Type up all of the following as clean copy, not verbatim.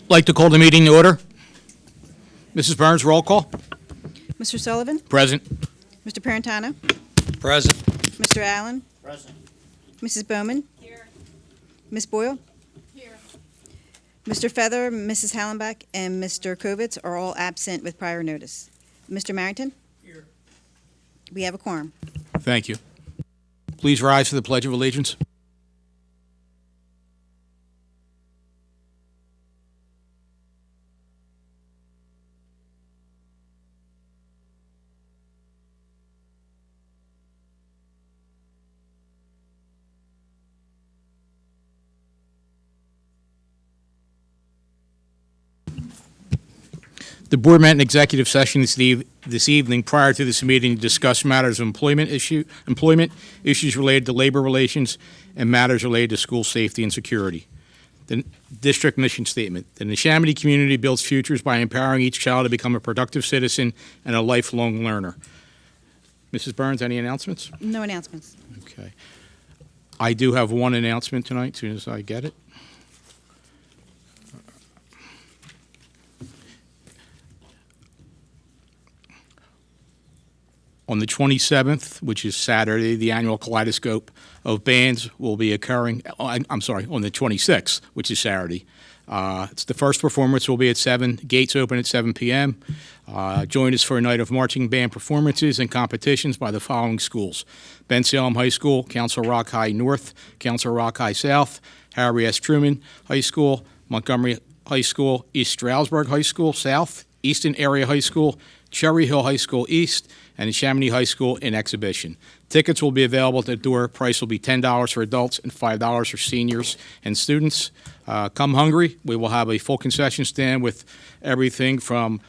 Like to call the meeting to order. Mrs. Burns, roll call. Mr. Sullivan? Present. Mr. Parentano? Present. Mr. Allen? Present. Mrs. Bowman? Here. Ms. Boyle? Here. Mr. Feather, Mrs. Hallenbeck, and Mr. Kovitz are all absent with prior notice. Mr. Marrington? Here. We have a quorum. Thank you. Please rise for the Pledge of Allegiance. The board met in executive session this evening prior to this meeting to discuss matters of employment issues related to labor relations, and matters related to school safety and security. The district mission statement. The Neshaminy community builds futures by empowering each child to become a productive citizen and a lifelong learner. Mrs. Burns, any announcements? No announcements. Okay. I do have one announcement tonight, as soon as I get it. On the 27th, which is Saturday, the annual Kaleidoscope of Bands will be occurring, I'm sorry, on the 26th, which is Saturday. It's the first performance will be at 7, gates open at 7 p.m. Join us for a night of marching band performances and competitions by the following schools: Ben Salem High School, Council Rock High North, Council Rock High South, Harry S. Truman High School, Montgomery High School, East Stroudsburg High School South, Easton Area High School, Cherry Hill High School East, and Neshaminy High School in exhibition. Tickets will be available at the door. Price will be $10 for adults and $5 for seniors and students. Come hungry. We will have a full concession stand with everything from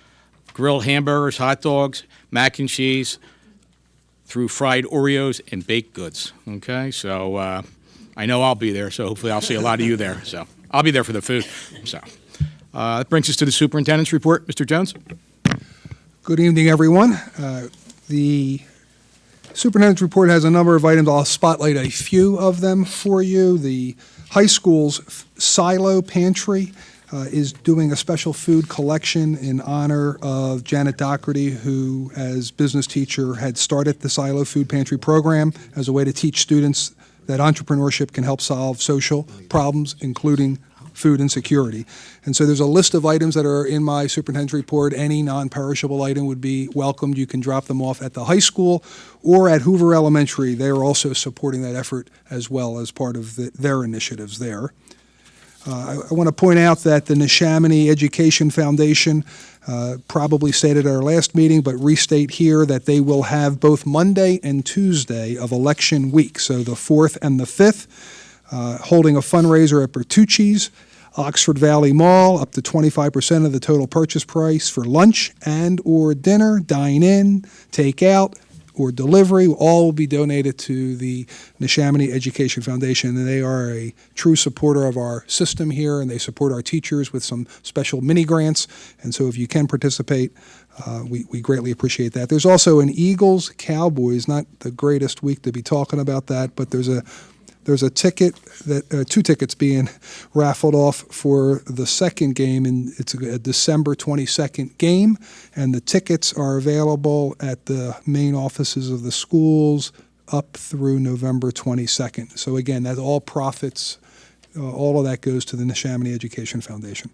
grilled hamburgers, hot dogs, mac and cheese, through fried Oreos and baked goods. Okay, so I know I'll be there, so hopefully I'll see a lot of you there. So I'll be there for the food. So that brings us to the superintendent's report. Mr. Jones? Good evening, everyone. The superintendent's report has a number of items. I'll spotlight a few of them for you. The high school's silo pantry is doing a special food collection in honor of Janet Doherty, who, as business teacher, had started the silo food pantry program as a way to teach students that entrepreneurship can help solve social problems, including food insecurity. And so there's a list of items that are in my superintendent's report. Any non-perishable item would be welcomed. You can drop them off at the high school or at Hoover Elementary. They are also supporting that effort as well as part of their initiatives there. I want to point out that the Neshaminy Education Foundation probably stated at our last meeting, but restate here that they will have both Monday and Tuesday of election week, so the 4th and the 5th, holding a fundraiser at Bertucci's, Oxford Valley Mall, up to 25% of the total purchase price for lunch and or dinner, dine-in, take-out, or delivery. All will be donated to the Neshaminy Education Foundation, and they are a true supporter of our system here, and they support our teachers with some special mini grants. And so if you can participate, we greatly appreciate that. There's also an Eagles Cowboys, not the greatest week to be talking about that, but there's a ticket that 2 tickets being raffled off for the second game, and it's a December 22nd game, and the tickets are available at the main offices of the schools up through November 22nd. So again, that's all profits, all of that goes to the Neshaminy Education Foundation.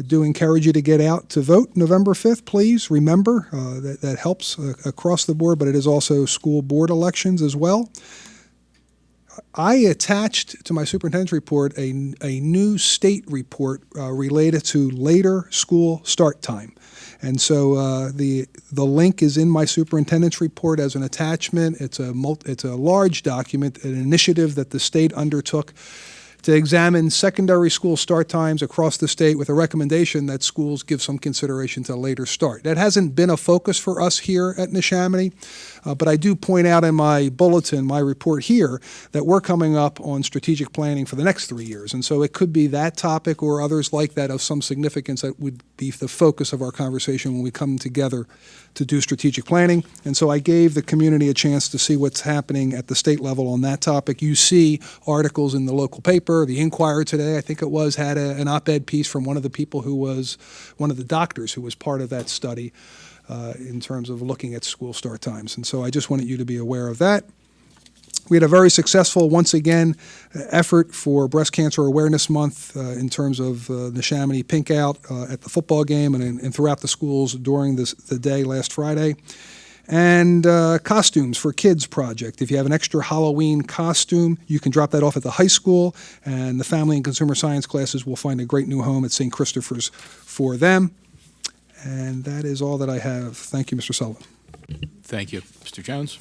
Do encourage you to get out to vote November 5th, please. Remember, that helps across the board, but it is also school board elections as well. I attached to my superintendent's report a new state report related to later school start time. And so the link is in my superintendent's report as an attachment. It's a large document, an initiative that the state undertook to examine secondary school start times across the state with a recommendation that schools give some consideration to later start. That hasn't been a focus for us here at Neshaminy, but I do point out in my bulletin, my report here, that we're coming up on strategic planning for the next 3 years. And so it could be that topic or others like that of some significance that would be the focus of our conversation when we come together to do strategic planning. And so I gave the community a chance to see what's happening at the state level on that topic. You see articles in the local paper. The Inquirer today, I think it was, had an op-ed piece from one of the people who was one of the doctors who was part of that study in terms of looking at school start times. And so I just wanted you to be aware of that. We had a very successful, once again, effort for Breast Cancer Awareness Month in terms of Neshaminy Pink Out at the football game and throughout the schools during the day last Friday. And costumes for kids project. If you have an extra Halloween costume, you can drop that off at the high school, and the family and consumer science classes will find a great new home at St. Christopher's for them. And that is all that I have. Thank you, Mr. Sullivan. Thank you. Mr. Jones?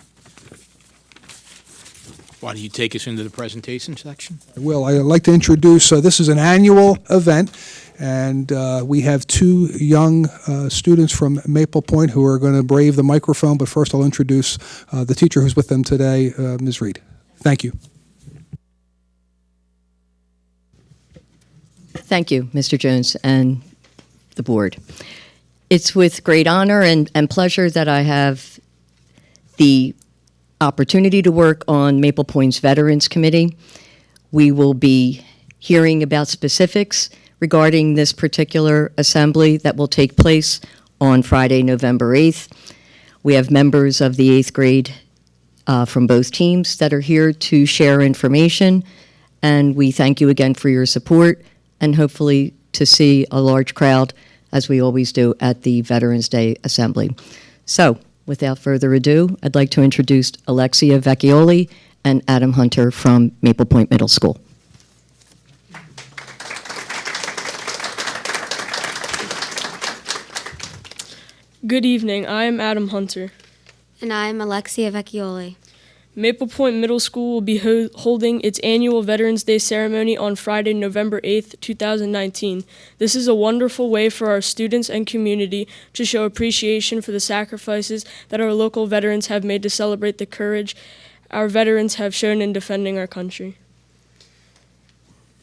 Why don't you take us into the presentation section? Well, I'd like to introduce, this is an annual event, and we have two young students from Maple Point who are going to brave the microphone, but first I'll introduce the teacher who's with them today, Ms. Reed. Thank you. Thank you, Mr. Jones and the board. It's with great honor and pleasure that I have the opportunity to work on Maple Point's Veterans Committee. We will be hearing about specifics regarding this particular assembly that will take place on Friday, November 8th. We have members of the 8th grade from both teams that are here to share information, and we thank you again for your support and hopefully to see a large crowd, as we always do, at the Veterans Day Assembly. So, without further ado, I'd like to introduce Alexia Vecchioli and Adam Hunter from Maple Point Middle School. Good evening. I am Adam Hunter. And I'm Alexia Vecchioli. Maple Point Middle School will be holding its annual Veterans Day ceremony on Friday, November 8th, 2019. This is a wonderful way for our students and community to show appreciation for the sacrifices that our local veterans have made to celebrate the courage our veterans have shown in defending our country.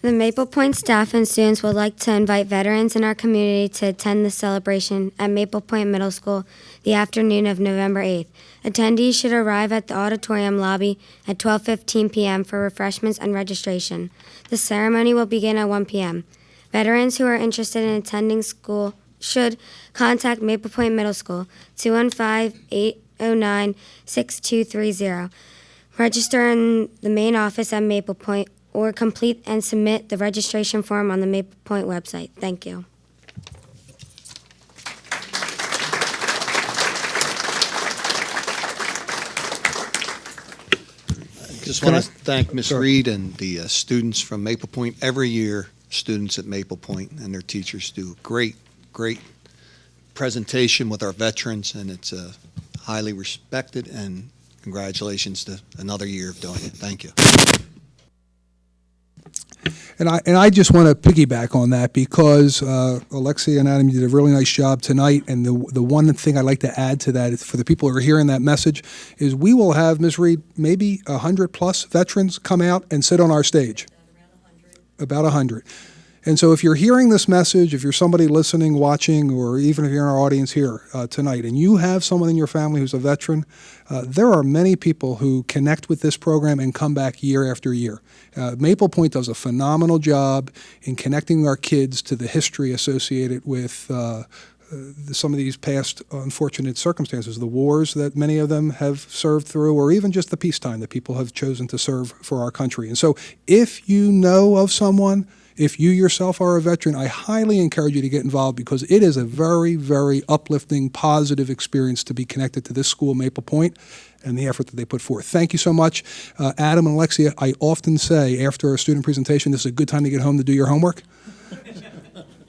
The Maple Point staff and students would like to invite veterans in our community to attend the celebration at Maple Point Middle School the afternoon of November 8th. Attendees should arrive at the auditorium lobby at 12:15 p.m. for refreshments and registration. The ceremony will begin at 1 p.m. Veterans who are interested in attending school should contact Maple Point Middle School, 215-809-6230. Register in the main office at Maple Point or complete and submit the registration form on the Maple Point website. Thank you. Just want to thank Ms. Reed and the students from Maple Point. Every year, students at Maple Point and their teachers do a great presentation with our veterans, and it's highly respected, and congratulations to another year of doing it. Thank you. And I just want to piggyback on that because Alexia and Adam, you did a really nice job tonight. And the one thing I'd like to add to that is for the people who are hearing that message is we will have, Ms. Reed, maybe 100+ veterans come out and sit on our stage. About 100. And so if you're hearing this message, if you're somebody listening, watching, or even if you're in our audience here tonight, and you have someone in your family who's a veteran, there are many people who connect with this program and come back year after year. Maple Point does a phenomenal job in connecting our kids to the history associated with some of these past unfortunate circumstances, the wars that many of them have served through, or even just the peacetime that people have chosen to serve for our country. And so if you know of someone, if you yourself are a veteran, I highly encourage you to get involved because it is a very, very uplifting, positive experience to be connected to this school, Maple Point, and the effort that they put forth. Thank you so much. Adam and Alexia, I often say after a student presentation, this is a good time to get home to do your homework.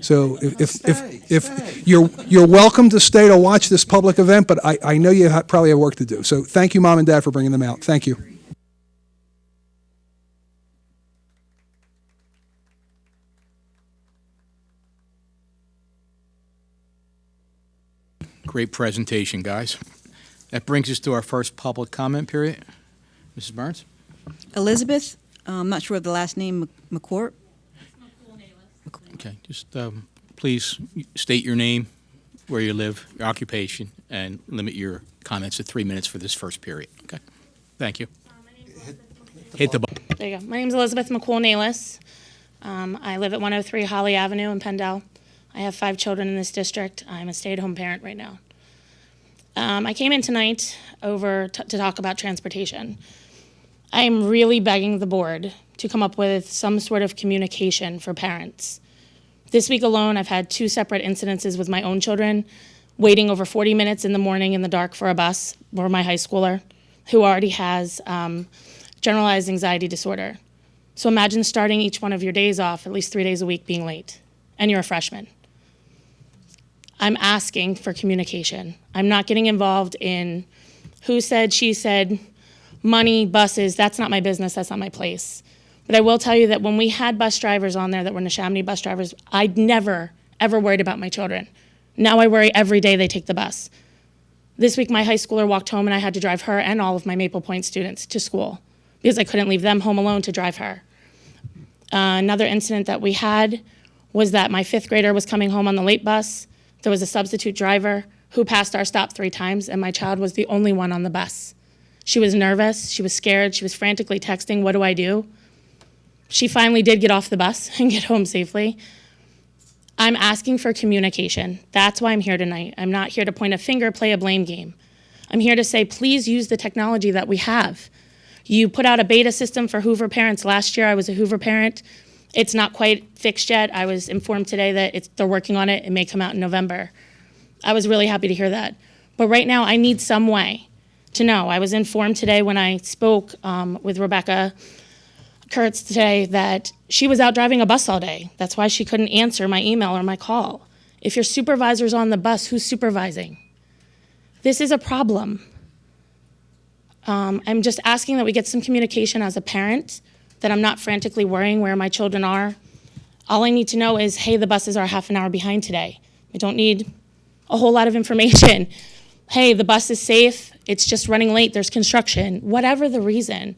So if you're welcome to stay to watch this public event, but I know you probably have work to do. So thank you, Mom and Dad, for bringing them out. Thank you. Great presentation, guys. That brings us to our first public comment period. Mrs. Burns? Elizabeth, I'm not sure of the last name, McCourt. Okay, just please state your name where you live, your occupation, and limit your comments to 3 minutes for this first period. Okay? Thank you. Hit the button. There you go. My name is Elizabeth McCool-Nalis. I live at 103 Holly Avenue in Pendel. I have 5 children in this district. I'm a stay-at-home parent right now. I came in tonight to talk about transportation. I'm really begging the board to come up with some sort of communication for parents. This week alone, I've had 2 separate incidences with my own children, waiting over 40 minutes in the morning in the dark for a bus, or my high schooler, who already has generalized anxiety disorder. So imagine starting each one of your days off, at least 3 days a week, being late, and you're a freshman. I'm asking for communication. I'm not getting involved in who said, she said, money, buses. That's not my business. That's not my place. But I will tell you that when we had bus drivers on there that were Neshaminy bus drivers, I'd never, ever worried about my children. Now I worry every day they take the bus. This week, my high schooler walked home, and I had to drive her and all of my Maple Point students to school because I couldn't leave them home alone to drive her. Another incident that we had was that my 5th grader was coming home on the late bus. There was a substitute driver who passed our stop 3 times, and my child was the only one on the bus. She was nervous. She was scared. She was frantically texting, "What do I do?" She finally did get off the bus and get home safely. I'm asking for communication. That's why I'm here tonight. I'm not here to point a finger, play a blame game. I'm here to say, please use the technology that we have. You put out a beta system for Hoover parents last year. I was a Hoover parent. It's not quite fixed yet. I was informed today that they're working on it. It may come out in November. I was really happy to hear that. But right now, I need some way to know. I was informed today when I spoke with Rebecca Kurtz today that she was out driving a bus all day. That's why she couldn't answer my email or my call. If your supervisor's on the bus, who's supervising? This is a problem. I'm just asking that we get some communication as a parent, that I'm not frantically worrying where my children are. All I need to know is, hey, the buses are half an hour behind today. I don't need a whole lot of information. Hey, the bus is safe. It's just running late. There's construction. Whatever the reason.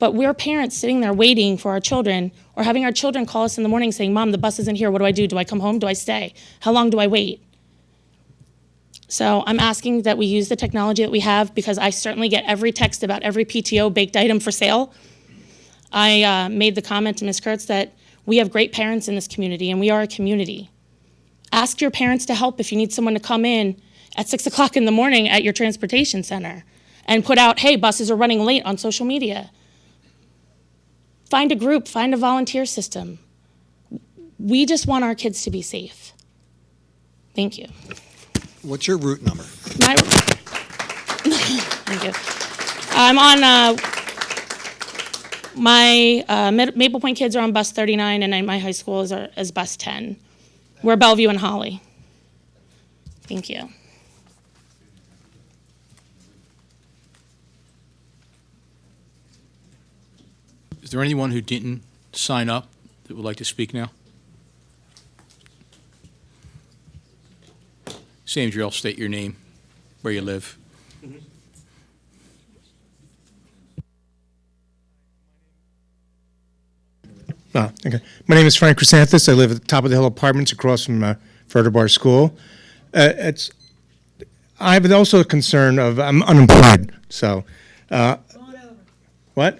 But we're parents sitting there waiting for our children, or having our children call us in the morning saying, "Mom, the bus isn't here. What do I do? Do I come home? Do I stay? How long do I wait?" So I'm asking that we use the technology that we have, because I certainly get every text about every PTO baked item for sale. I made the comment to Ms. Kurtz that we have great parents in this community, and we are a community. Ask your parents to help if you need someone to come in at 6 o'clock in the morning at your transportation center and put out, hey, buses are running late on social media. Find a group, find a volunteer system. We just want our kids to be safe. Thank you. What's your route number? Thank you. I'm on, my Maple Point kids are on bus 39, and my high school is bus 10. We're Bellevue and Holly. Thank you. Is there anyone who didn't sign up that would like to speak now? Same drill, state your name, where you live. Oh, okay. My name is Frank Chrysanthus. I live at the top of the hill apartments across from Further Bar School. I have also a concern of I'm unemployed. So, what?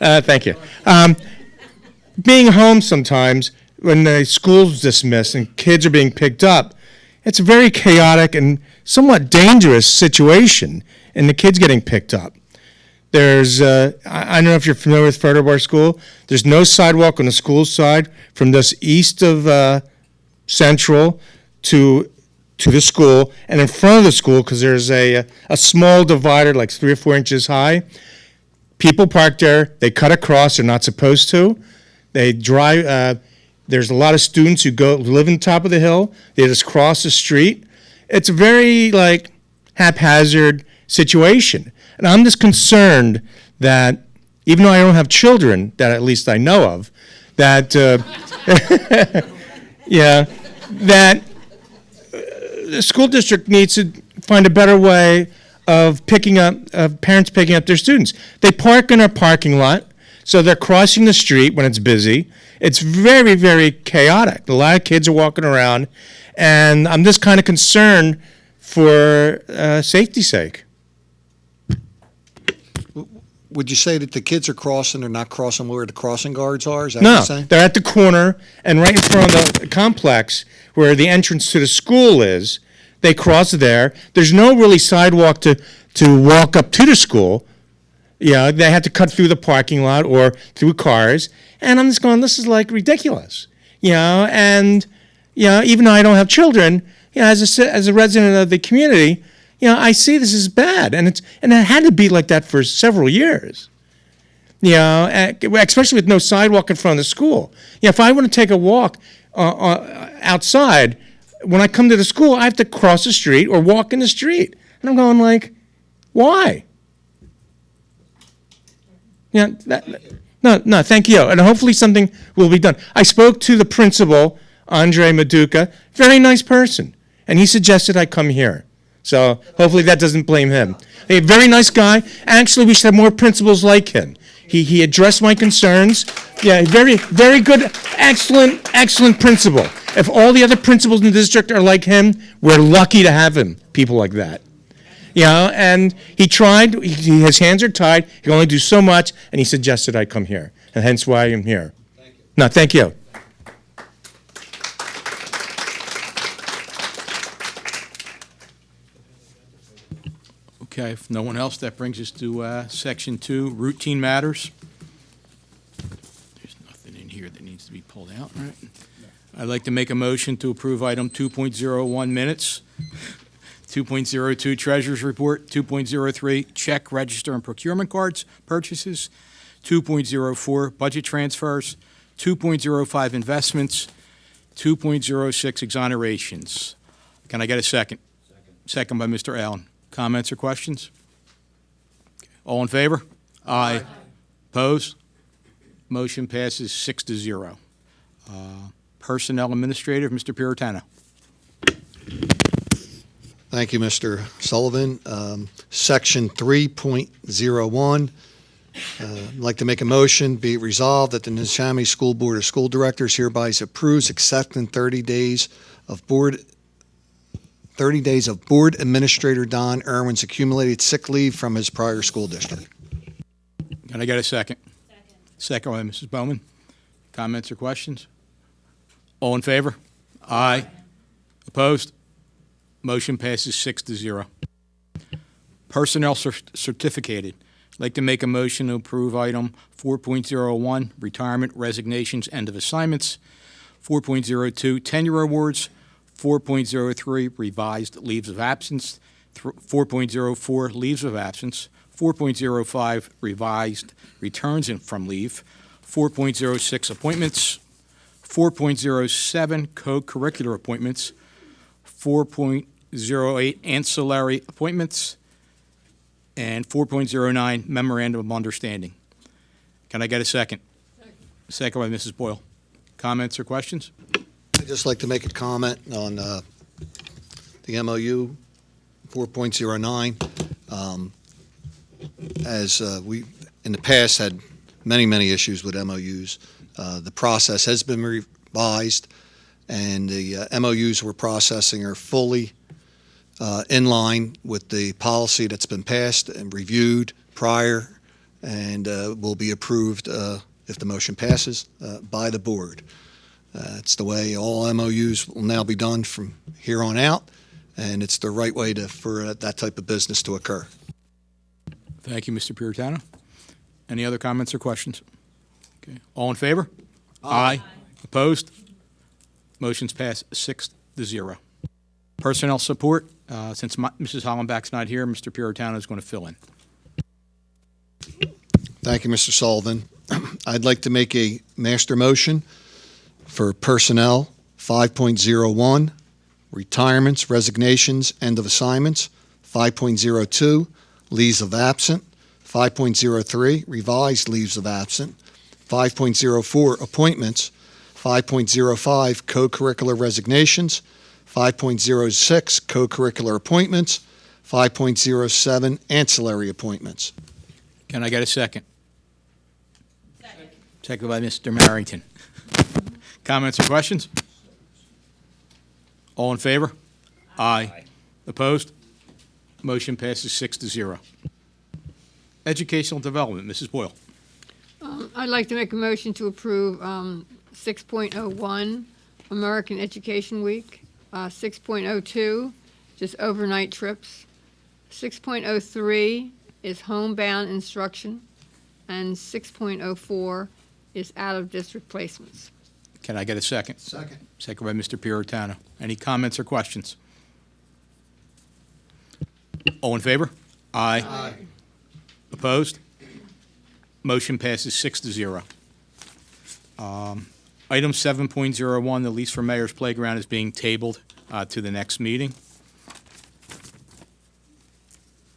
Thank you. Being home sometimes when the school's dismissed and kids are being picked up, it's a very chaotic and somewhat dangerous situation, and the kids getting picked up. There's, I don't know if you're familiar with Further Bar School. There's no sidewalk on the school side from this east of Central to the school, and in front of the school, because there's a small divider like 3 or 4 inches high. People park there. They cut across. They're not supposed to. They drive. There's a lot of students who live on top of the hill. They just cross the street. It's a very haphazard situation. And I'm just concerned that, even though I don't have children, that at least I know of, that, that the school district needs to find a better way of parents picking up their students. They park in our parking lot. So they're crossing the street when it's busy. It's very, very chaotic. A lot of kids are walking around, and I'm just kind of concerned for safety's sake. Would you say that the kids are crossing, they're not crossing where the crossing guards are? Is that what No, you're saying? they're at the corner and right in front of the complex where the entrance to the school is. They cross there. There's no really sidewalk to walk up to the school. Yeah, they had to cut through the parking lot or through cars. And I'm just going, this is like ridiculous. And even though I don't have children, as a resident of the community, I see this is bad, and it had to be like that for several years. Especially with no sidewalk in front of the school. If I want to take a walk outside, when I come to the school, I have to cross the street or walk in the street, and I'm going like, why? No, thank you, and hopefully something will be done. I spoke to the principal, Andre Maduka, very nice person, and he suggested I come here. So hopefully that doesn't blame him. A very nice guy. Actually, we should have more principals like him. He addressed my concerns. Yeah, very, very good, excellent principal. If all the other principals in the district are like him, we're lucky to have him, people like that. And he tried, his hands are tied, he can only do so much, and he suggested I come here, and hence why I'm here. Thank you. No, thank you. Okay, if no one else, that brings us to Section 2, routine matters. There's nothing in here that needs to be pulled out, right? I'd like to make a motion to approve item 2.01 minutes, 2.02 treasurer's report, 2.03 check, register, and procurement cards purchases, 2.04 budget transfers, 2.05 investments, 2.06 exonerations. Can I get a second? Second by Mr. Allen. Comments or questions? All in favor? Aye. Opposed? Motion passes 6-0. Personnel Administrator, Mr. Puritano. Thank you, Mr. Sullivan. Section 3.01, I'd like to make a motion, be it resolved that the Neshaminy School Board of School Directors hereby approves accepting 30 days of Board Administrator Don Irwin's accumulated sick leave from his prior school district. Can I get a second? Second by Mrs. Bowman. Comments or questions? All in favor? Aye. Opposed? Motion passes 6-0. Personnel certificated. I'd like to make a motion to approve item 4.01, retirement, resignations, end of assignments, 4.02, tenure awards, 4.03, revised leaves of absence, 4.04, leaves of absence, 4.05, revised returns from leave, 4.06, appointments, 4.07, co-curricular appointments, 4.08, ancillary appointments, and 4.09, memorandum of understanding. Can I get a second? Second by Mrs. Boyle. Comments or questions? I'd just like to make a comment on the MOU 4.09. As we, in the past, had many issues with MOUs. The process has been revised, and the MOUs we're processing are fully in line with the policy that's been passed and reviewed prior, and will be approved if the motion passes by the board. It's the way all MOUs will now be done from here on out, and it's the right way for that type of business to occur. Thank you, Mr. Puritano. Any other comments or questions? Okay. All in favor? Aye. Opposed? Motion's passed 6-0. Personnel support, since Mrs. Hollenbach's not here, Mr. Puritano is going to fill in. Thank you, Mr. Sullivan. I'd like to make a master motion for personnel 5.01, retirements, resignations, end of assignments, 5.02, leaves of absent, 5.03, revised leaves of absent, 5.04, appointments, 5.05, co-curricular resignations, 5.06, co-curricular appointments, 5.07, ancillary appointments. Can I get a second? Second by Mr. Marrington. Comments or questions? All in favor? Aye. Opposed? Motion passes 6-0. Educational Development, Mrs. Boyle. I'd like to make a motion to approve 6.01, American Education Week, 6.02, just overnight trips, 6.03 is homebound instruction, and 6.04 is out-of-district placements. Can I get a second? Second. Second by Mr. Piratano. Any comments or questions? All in favor? Aye. Opposed? Motion passes 6-0. Item 7.01, the lease for Mayor's Playground is being tabled to the next meeting.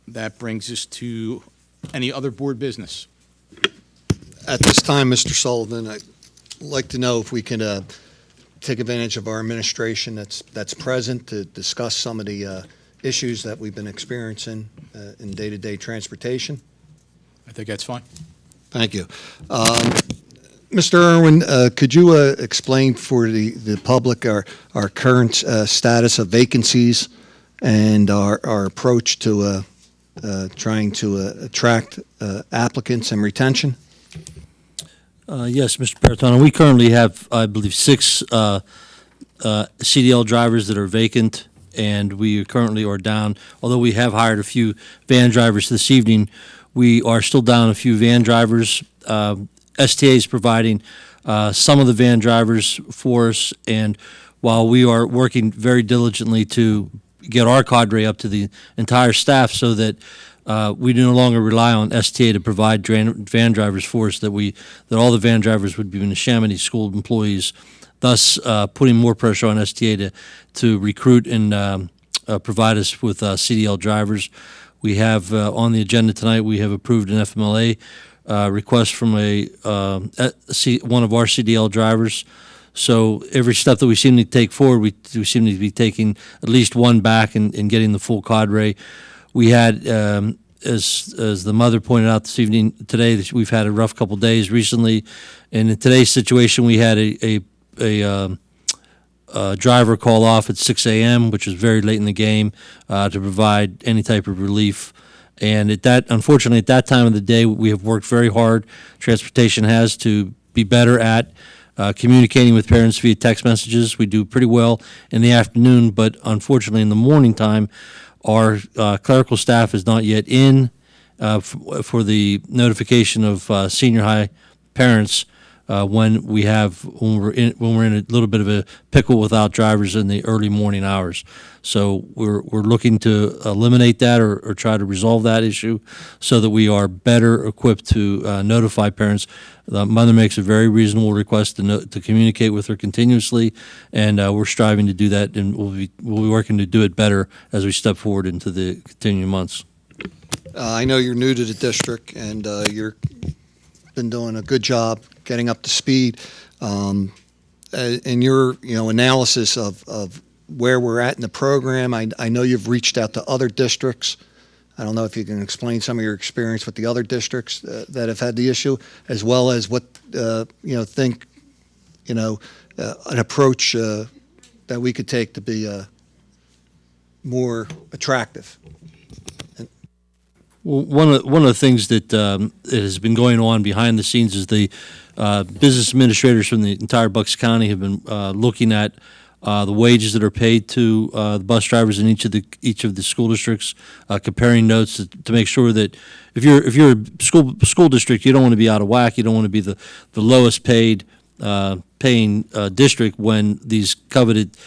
That brings us to any other board business. At this time, Mr. Sullivan, I'd like to know if we can take advantage of our administration that's present to discuss some of the issues that we've been experiencing in day-to-day transportation. I think that's fine. Thank you. Mr. Irwin, could you explain for the public our current status of vacancies and our approach to trying to attract applicants and retention? Yes, Mr. Paratano. We currently have, I believe, 6 CDL drivers that are vacant, and we currently are down. Although we have hired a few van drivers this evening, we are still down a few van drivers. STA is providing some of the van drivers for us, and while we are working very diligently to get our cadre up to the entire staff so that we no longer rely on STA to provide van drivers for us, that all the van drivers would be Neshaminy school employees, thus putting more pressure on STA to recruit and provide us with CDL drivers. We have on the agenda tonight, we have approved an FMLA request from one of our CDL drivers. So every step that we seem to take forward, we seem to be taking at least one back and getting the full cadre. We had, as the mother pointed out this evening, today we've had a rough couple days recently, and in today's situation, we had a driver call off at 6 a.m., which was very late in the game, to provide any type of relief. And unfortunately, at that time of the day, we have worked very hard. Transportation has to be better at communicating with parents via text messages. We do pretty well in the afternoon, but unfortunately, in the morning time, our clerical staff is not yet in for the notification of senior high parents when we're in a little bit of a pickle without drivers in the early morning hours. So we're looking to eliminate that or try to resolve that issue so that we are better equipped to notify parents. The mother makes a very reasonable request to communicate with her continuously, and we're striving to do that, and we'll be working to do it better as we step forward into the continuing months. I know you're new to the district, and you've been doing a good job getting up to speed. In your analysis of where we're at in the program, I know you've reached out to other districts. I don't know if you can explain some of your experience with the other districts that have had the issue, as well as what think an approach that we could take to be more attractive. Well, one of the things that has been going on behind the scenes is the business administrators from the entire Bucks County have been looking at the wages that are paid to the bus drivers in each of the school districts, comparing notes to make sure that if you're a school district, you don't want to be out of whack. You don't want to be the lowest paying district when these coveted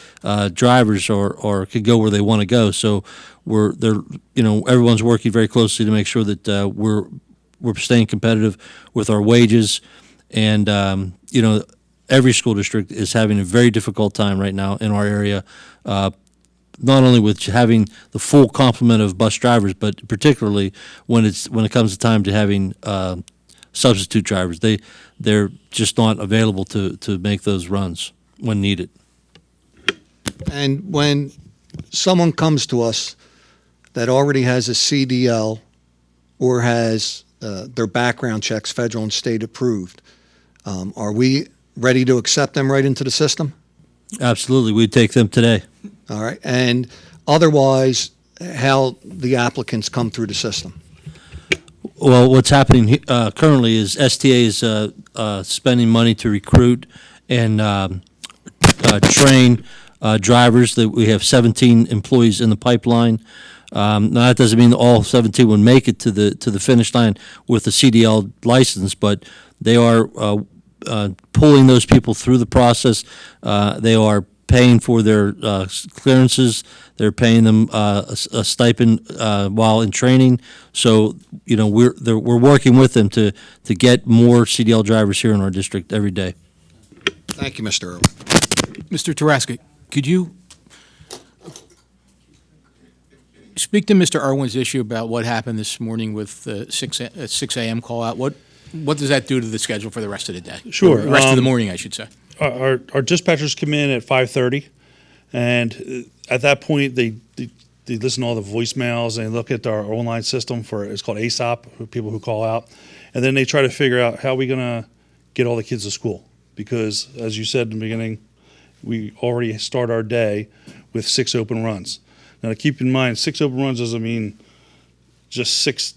drivers could go where they want to go. So everyone's working very closely to make sure that we're staying competitive with our wages, and every school district is having a very difficult time right now in our area, not only with having the full complement of bus drivers, but particularly when it comes to time to having substitute drivers. They're just not available to make those runs when needed. And when someone comes to us that already has a CDL or has their background checks federal and state approved, Are we ready to accept them right into the system? Absolutely, we'd take them today. All right. And otherwise, how the applicants come through the system? Well, what's happening currently is STA is spending money to recruit and train drivers. That we have 17 employees in the pipeline. Now that doesn't mean that all 17 would make it to the finish line with a CDL license, but they are pulling those people through the process. They are paying for their clearances. They're paying them a stipend while in training. So we're working with them to get more CDL drivers here in our district every day. Thank you, Mr. Irwin. Mr. Taraska, could you speak to Mr. Irwin's issue about what happened this morning with the 6 a.m. call out? What does that do to the schedule for the rest of the day? Sure. Or the rest of the morning, I should say. Our dispatchers come in at 5:30, and at that point they listen to all the voicemails and they look at our online system for, it's called ASOP, people who call out, and then they try to figure out how are we going to get all the kids to school, because as you said in the beginning, we already start our day with 6 open runs. Now to keep in mind, 6 open runs doesn't mean just 6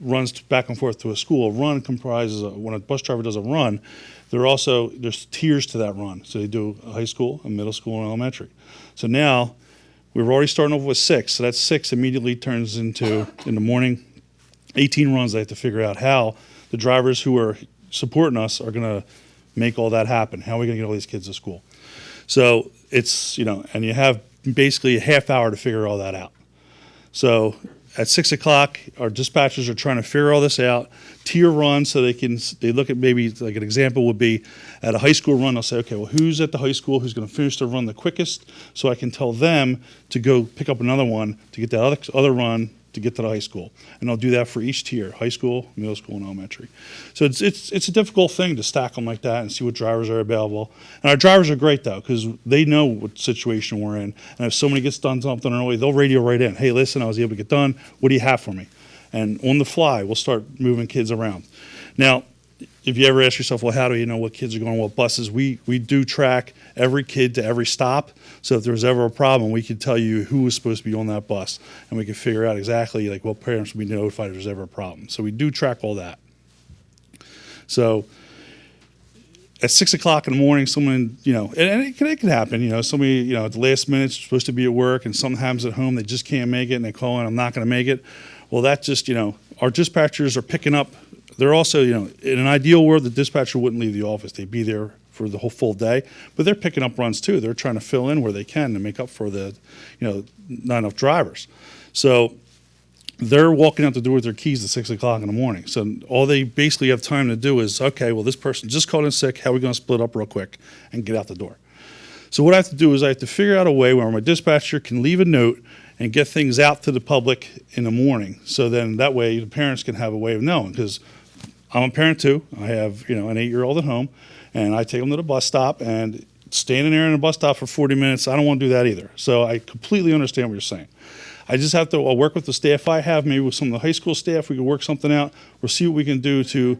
runs back and forth to a school. A run comprises, when a bus driver does a run, there's tiers to that run. So they do a high school, a middle school, and elementary. So now we're already starting over with 6. So that 6 immediately turns into, in the morning, 18 runs. They have to figure out how the drivers who are supporting us are going to make all that happen. How are we going to get all these kids to school? So it's, and you have basically a half hour to figure all that out. So at 6 o'clock, our dispatchers are trying to figure all this out, tier run, so they look at, maybe like an example would be at a high school run, they'll say, okay, well, who's at the high school, who's going to finish the run the quickest, so I can tell them to go pick up another one to get that other run to get to the high school. And I'll do that for each tier, high school, middle school, and elementary. So it's a difficult thing to stack them like that and see what drivers are available. And our drivers are great, though, because they know what situation we're in. And if somebody gets done something early, they'll radio right in. Hey, listen, I was able to get done. What do you have for me? And on the fly, we'll start moving kids around. Now, if you ever ask yourself, well, how do you know what kids are going on what buses? We do track every kid to every stop. So if there was ever a problem, we could tell you who was supposed to be on that bus. And we could figure out exactly like what parents would be notified if there's ever a problem. So we do track all that. So at 6 o'clock in the morning, someone, and it can happen, somebody, at the last minute is supposed to be at work and something happens at home, they just can't make it and they call in, I'm not going to make it. Well, that just, our dispatchers are picking up. They're also, in an ideal world, the dispatcher wouldn't leave the office. They'd be there for the whole full day, but they're picking up runs too. They're trying to fill in where they can to make up for the, not enough drivers. So they're walking out the door with their keys at 6 o'clock in the morning. So all they basically have time to do is, okay, well, this person just called in sick. How are we going to split up real quick and get out the door? So what I have to do is I have to figure out a way where my dispatcher can leave a note and get things out to the public in the morning. So then that way the parents can have a way of knowing, because I'm a parent too. I have, an 8-year-old at home, and I take them to the bus stop, and standing there in the bus stop for 40 minutes, I don't want to do that either. So I completely understand what you're saying. I just have to work with the staff I have, maybe with some of the high school staff, we can work something out. We'll see what we can do to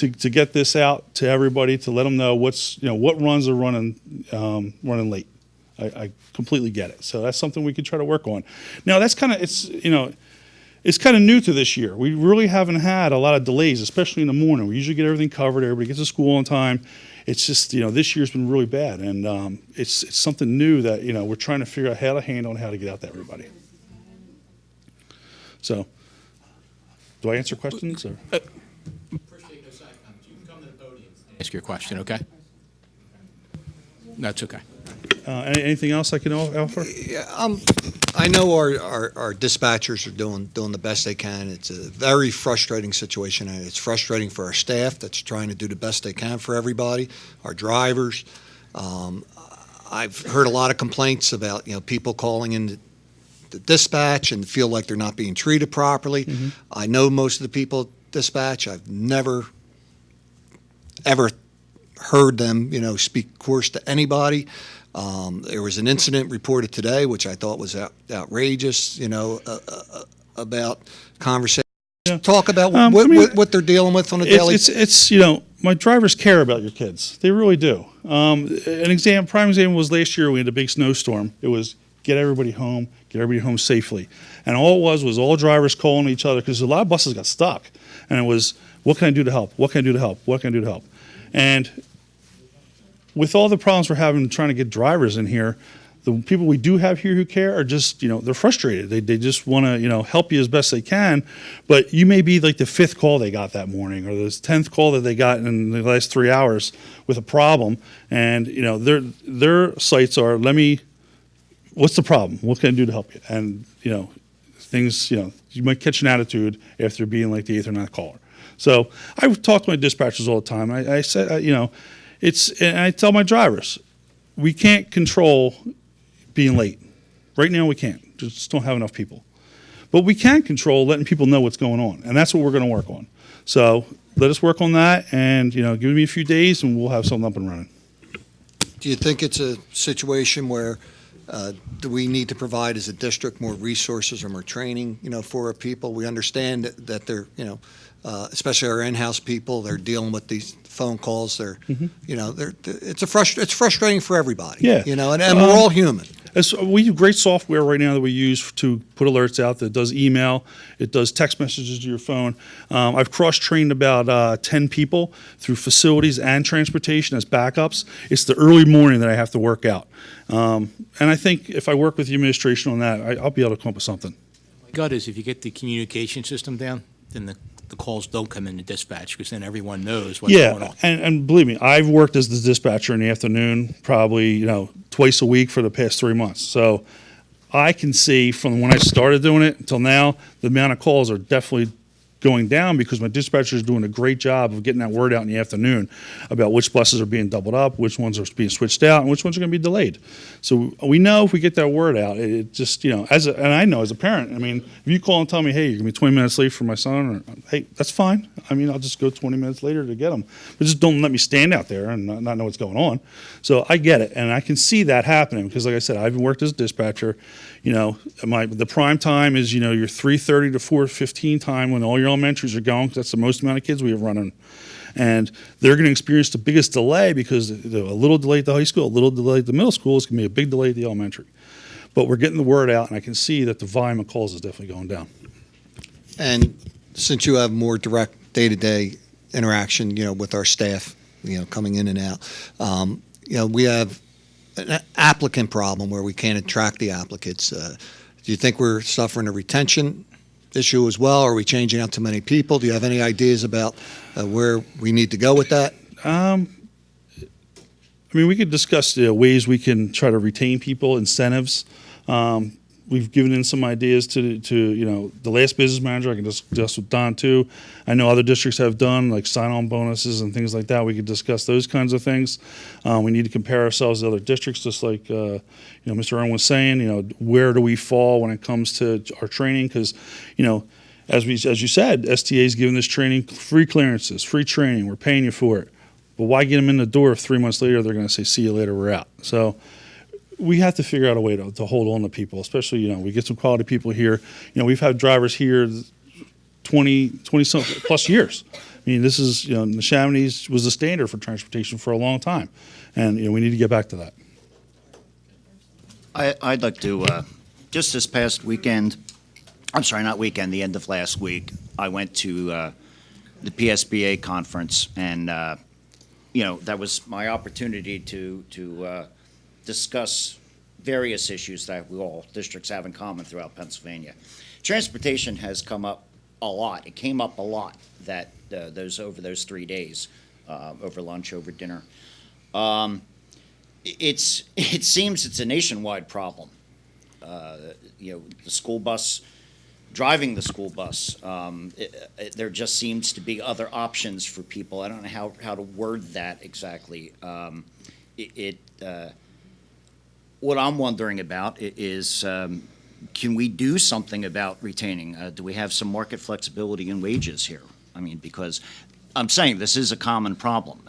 get this out to everybody, to let them know what runs are running late. I completely get it. So that's something we could try to work on. Now that's it's kind of new to this year. We really haven't had a lot of delays, especially in the morning. We usually get everything covered. Everybody gets to school on time. It's just, this year's been really bad. And it's something new that, we're trying to figure out how to handle and how to get out to everybody. So, do I answer questions? Or? Appreciate those side comments. You can come to the podium and ask your question, okay? That's okay. Anything else I can offer? Yeah, I know our dispatchers are doing the best they can. It's a very frustrating situation, and it's frustrating for our staff that's trying to do the best they can for everybody, our drivers. I've heard a lot of complaints about people calling in the dispatch and feel like they're not being treated properly. Mm-hmm. I know most of the people at dispatch. I've never ever heard them speak coarse to anybody. There was an incident reported today, which I thought was outrageous, about conversation. Yeah. talk about I mean, what they're dealing with on a daily? It's my drivers care about your kids. They really do. Prime example was last year we had a big snowstorm. It was get everybody home safely. And all it was all drivers calling each other because a lot of buses got stuck. And it was, what can I do to help? What can I do to help? What can I do to help? And with all the problems we're having trying to get drivers in here, the people we do have here who care are just, they're frustrated. They just want to, help you as best they can. But you may be like the 5th call they got that morning or the 10th call that they got in the last 3 hours with a problem. And, their sites are, what's the problem? What can I do to help you? And, things, you might catch an attitude after being like the 8th or 9th caller. So I talk to my dispatchers all the time. I said, and I tell my drivers, we can't control being late. Right now we can't. Just don't have enough people. But we can control letting people know what's going on, and that's what we're going to work on. So let us work on that, and give me a few days, and we'll have something up and running. Do you think it's a situation where do we need to provide as a district more resources or more training, for our people? We understand that they're, especially our in-house people, they're dealing with these phone calls. They're, it's frustrating for everybody. Yeah. And we're all human. We have great software right now that we use to put alerts out that does email, it does text messages to your phone. I've cross-trained about 10 people through facilities and transportation as backups. It's the early morning that I have to work out. And I think if I work with the administration on that, I'll be able to come up with something. My gut is if you get the communication system down, then the calls don't come into dispatch because then everyone knows what's going on. And believe me, I've worked as the dispatcher in the afternoon probably, twice a week for the past 3 months. So I can see from when I started doing it until now, the amount of calls are definitely going down because my dispatcher is doing a great job of getting that word out in the afternoon about which buses are being doubled up, which ones are being switched out, and which ones are going to be delayed. So we know if we get that word out, it just, and I know as a parent, if you call and tell me, hey, you're going to be 20 minutes late for my son, or hey, that's fine. I'll just go 20 minutes later to get him. But just don't let me stand out there and not know what's going on. So I get it, and I can see that happening because, like I said, I've worked as a dispatcher. The prime time is, your 3:30 to 4:15 time when all your elementaries are going. That's the most amount of kids we have running. And they're going to experience the biggest delay because a little delay at the high school, a little delay at the middle school is going to be a big delay at the elementary. But we're getting the word out, and I can see that the volume of calls is definitely going down. And since you have more direct day-to-day interaction, with our staff, coming in and out, we have an applicant problem where we can't attract the applicants. Do you think we're suffering a retention issue as well? Are we changing out too many people? Do you have any ideas about where we need to go with that? We could discuss ways we can try to retain people, incentives. We've given in some ideas to the last business manager. I can discuss with Don too. I know other districts have done like sign-on bonuses and things like that. We could discuss those kinds of things. We need to compare ourselves to other districts, just like Mr. Earn was saying. Where do we fall when it comes to our training? Because as you said, STA is giving this training free clearances, free training. We're paying you for it. But why get them in the door if 3 months later they're going to say, "See you later, we're out"? So we have to figure out a way to hold on to people, especially, we get some quality people here. We've had drivers here 20 some plus years. This is, Neshaminy was the standard for transportation for a long time. And, we need to get back to that. I'd like to, just this past weekend, the end of last week, I went to the PSBA conference, and, that was my opportunity to discuss various issues that all districts have in common throughout Pennsylvania. Transportation has come up a lot. It came up a lot over those 3 days, over lunch, over dinner. It seems it's a nationwide problem. The school bus, driving the school bus, there just seems to be other options for people. I don't know how to word that exactly. What I'm wondering about is, can we do something about retaining? Do we have some market flexibility in wages here? Because I'm saying this is a common problem.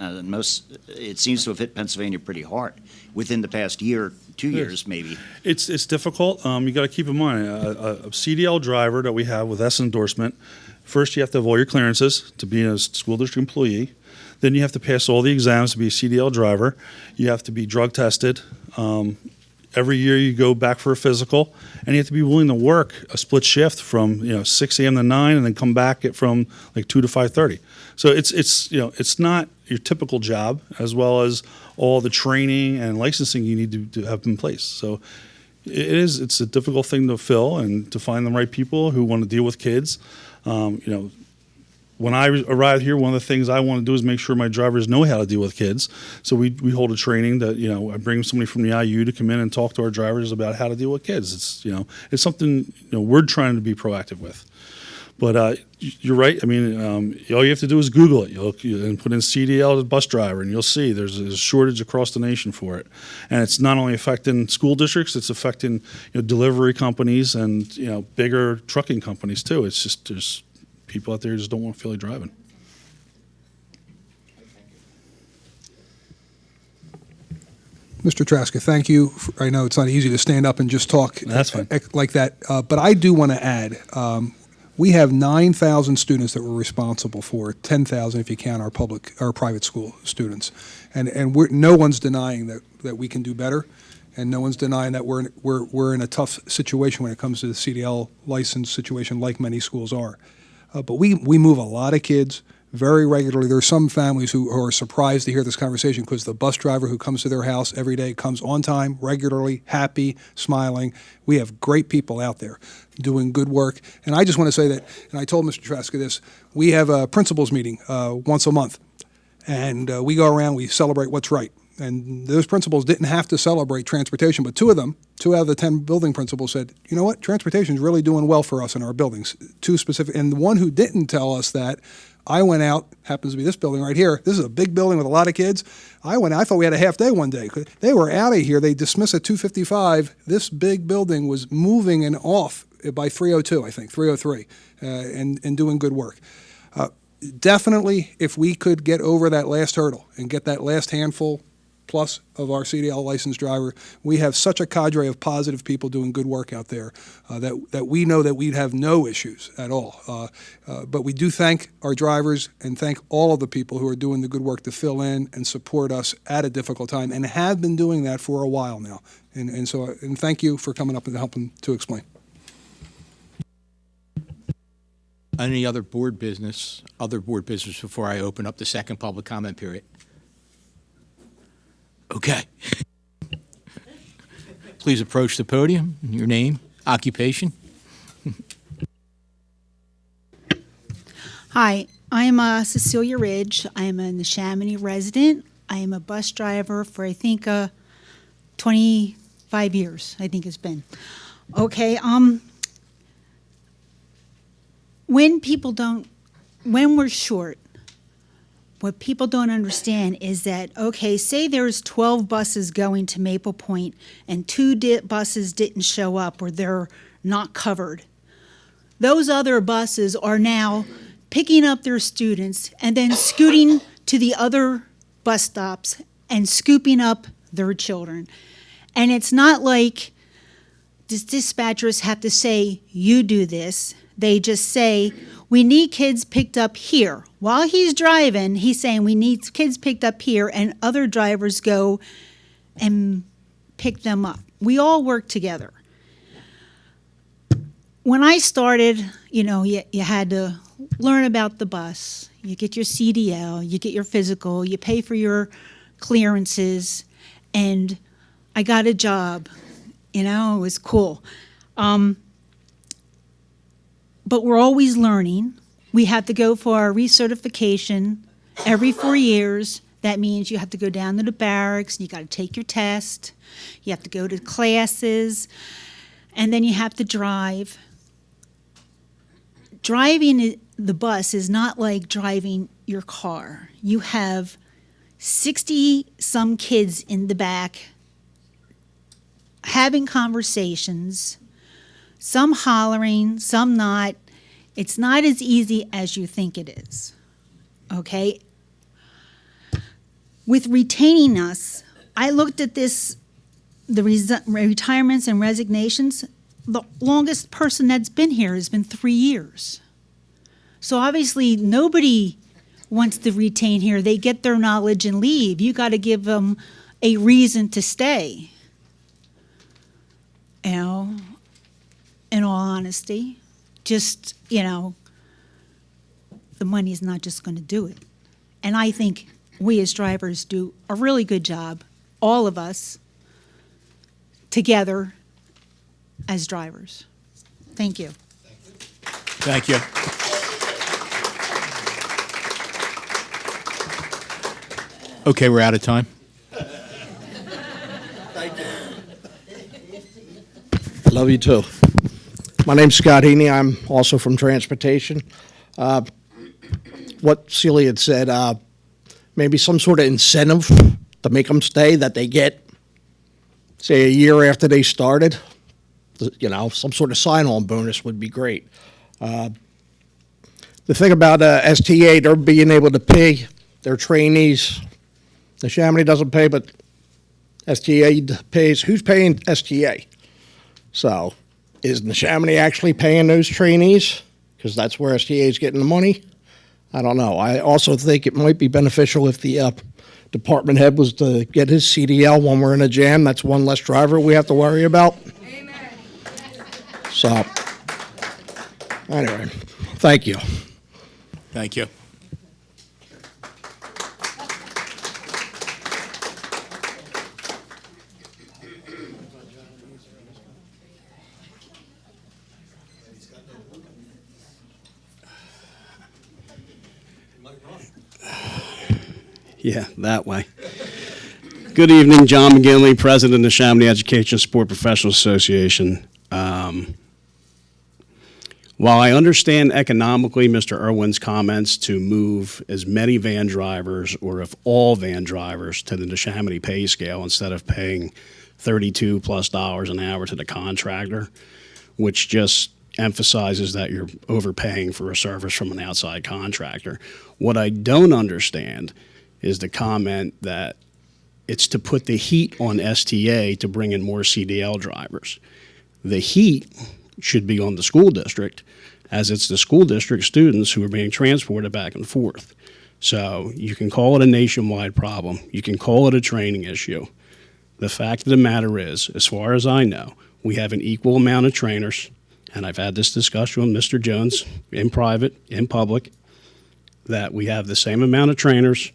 It seems to have hit Pennsylvania pretty hard within the past year, 2 years maybe. It's difficult. You got to keep in mind a CDL driver that we have with S endorsement First, you have to have all your clearances to be a school district employee. Then you have to pass all the exams to be a CDL driver. You have to be drug tested. Every year you go back for a physical, and you have to be willing to work a split shift from 6 a.m. to 9, and then come back from like 2 to 5:30. So it's not your typical job, as well as all the training and licensing you need to have in place. So it's a difficult thing to fill and to find the right people who want to deal with kids. When I arrived here, one of the things I want to do is make sure my drivers know how to deal with kids. So we hold a training that, I bring somebody from the IU to come in and talk to our drivers about how to deal with kids. It's something, we're trying to be proactive with. But you're right. I mean, all you have to do is Google it. And put in CDL as bus driver, and you'll see there's a shortage across the nation for it. And it's not only affecting school districts; it's affecting delivery companies and bigger trucking companies too. It's just there's people out there who just don't want to feel like driving. Mr. Traska, thank you. I know it's not easy to stand up and just talk That's fine. Like that, but I do want to add, we have 9,000 students that we're responsible for, 10,000 if you count our private school students, and no one's denying that we can do better, and no one's denying that we're in a tough situation when it comes to the CDL license situation, like many schools are. But we move a lot of kids very regularly. There are some families who are surprised to hear this conversation because the bus driver who comes to their house every day comes on time, regularly, happy, smiling. We have great people out there doing good work. And I just want to say that, and I told Mr. Traska this, we have a principals meeting once a month. And we go around, we celebrate what's right. And those principals didn't have to celebrate transportation, but two out of the 10 building principals said, you know what, transportation is really doing well for us in our buildings. Two specific, and the one who didn't tell us that, I went out, happens to be this building right here. This is a big building with a lot of kids. I thought we had a half day one day. They were out of here. They dismissed at 2:55. This big building was moving and off by 3:02, I think, 3:03, and doing good work. Definitely, if we could get over that last hurdle and get that last handful plus of our CDL licensed driver, we have such a cadre of positive people doing good work out there that we know that we'd have no issues at all. But we do thank our drivers and thank all of the people who are doing the good work to fill in and support us at a difficult time and have been doing that for a while now. And thank you for coming up and helping to explain. Any other board business before I open up the second public comment period? Okay. Please approach the podium. Your name, occupation. Hi, I am Cecilia Ridge. I am a Neshaminy resident. I am a bus driver for, I think, 25 years, I think it's been. Okay, when we're short, what people don't understand is that, okay, say there's 12 buses going to Maple Point and 2 buses didn't show up or they're not covered. Those other buses are now picking up their students and then scooting to the other bus stops and scooping up their children. And it's not like dispatchers have to say, you do this. They just say, we need kids picked up here. While he's driving, he's saying we need kids picked up here, and other drivers go and pick them up. We all work together. When I started, you had to learn about the bus. You get your CDL, you get your physical, you pay for your clearances, and I got a job. It was cool. But we're always learning. We have to go for our recertification every 4 years. That means you have to go down to the barracks, you got to take your test, you have to go to classes, and then you have to drive. Driving the bus is not like driving your car. You have 60-some kids in the back having conversations, some hollering, some not. It's not as easy as you think it is, okay? With retaining us, I looked at this, the retirements and resignations. The longest person that's been here has been 3 years. So obviously, nobody wants to retain here. They get their knowledge and leave. You got to give them a reason to stay. You know, in all honesty, just, you know, the money's not just going to do it. And I think we as drivers do a really good job, all of us, together as drivers. Thank you. Thank you. Okay, we're out of time. Love you too. My name's Scott Heaney. I'm also from transportation. What Celia had said, maybe some sort of incentive to make them stay that they get, say, a year after they started. You know, some sort of sign-on bonus would be great. The thing about STA, they're being able to pay their trainees. Neshaminy doesn't pay, but STA pays. Who's paying STA? So, is Neshaminy actually paying those trainees? Because that's where STA is getting the money. I don't know. I also think it might be beneficial if the department head was to get his CDL when we're in a jam. That's one less driver we have to worry about. Amen. So, anyway, thank you. Thank you. Yeah, that way. Good evening, John McGinley, President of the Neshaminy Education Sport Professional Association. While I understand economically Mr. Irwin's comments to move as many van drivers, or if all van drivers, to the Neshaminy pay scale instead of paying $32+ an hour to the contractor, which just emphasizes that you're overpaying for a service from an outside contractor. What I don't understand is the comment that it's to put the heat on STA to bring in more CDL drivers. The heat should be on the school district, as it's the school district students who are being transported back and forth. So you can call it a nationwide problem. You can call it a training issue. The fact of the matter is, as far as I know, we have an equal amount of trainers, and I've had this discussion with Mr. Jones in private, in public, that we have the same amount of trainers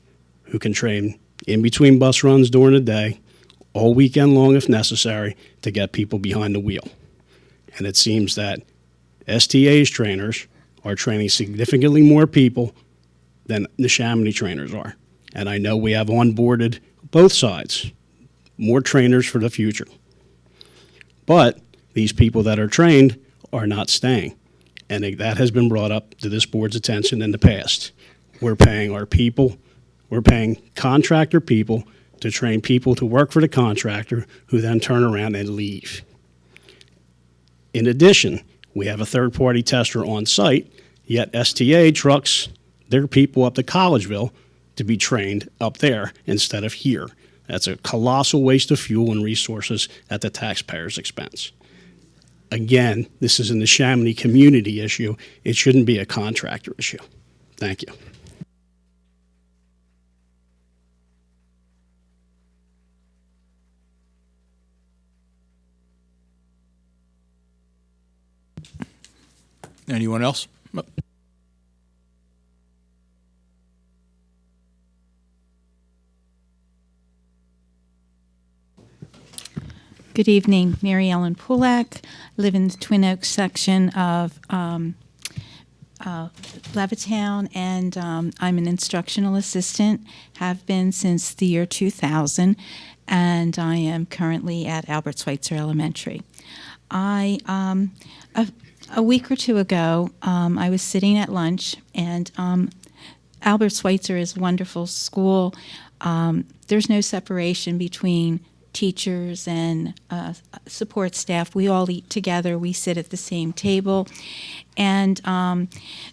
who can train in between bus runs during the day, all weekend long if necessary, to get people behind the wheel. And it seems that STA's trainers are training significantly more people than Neshaminy trainers are. And I know we have onboarded both sides, more trainers for the future. But these people that are trained are not staying. And that has been brought up to this board's attention in the past. We're paying our people, we're paying contractor people to train people to work for the contractor who then turn around and leave. In addition, we have a third-party tester on site, yet STA trucks their people up to Collegeville to be trained up there instead of here. That's a colossal waste of fuel and resources at the taxpayer's expense. Again, this is a Neshaminy community issue. It shouldn't be a contractor issue. Thank you. Anyone else? Good evening, Mary Ellen Pulak. I live in the Twin Oaks section of Levittown, and I'm an instructional assistant, have been since the year 2000, and I am currently at Albert Schweitzer Elementary. A week or two ago, I was sitting at lunch, and Albert Schweitzer is a wonderful school. There's no separation between teachers and support staff. We all eat together. We sit at the same table. And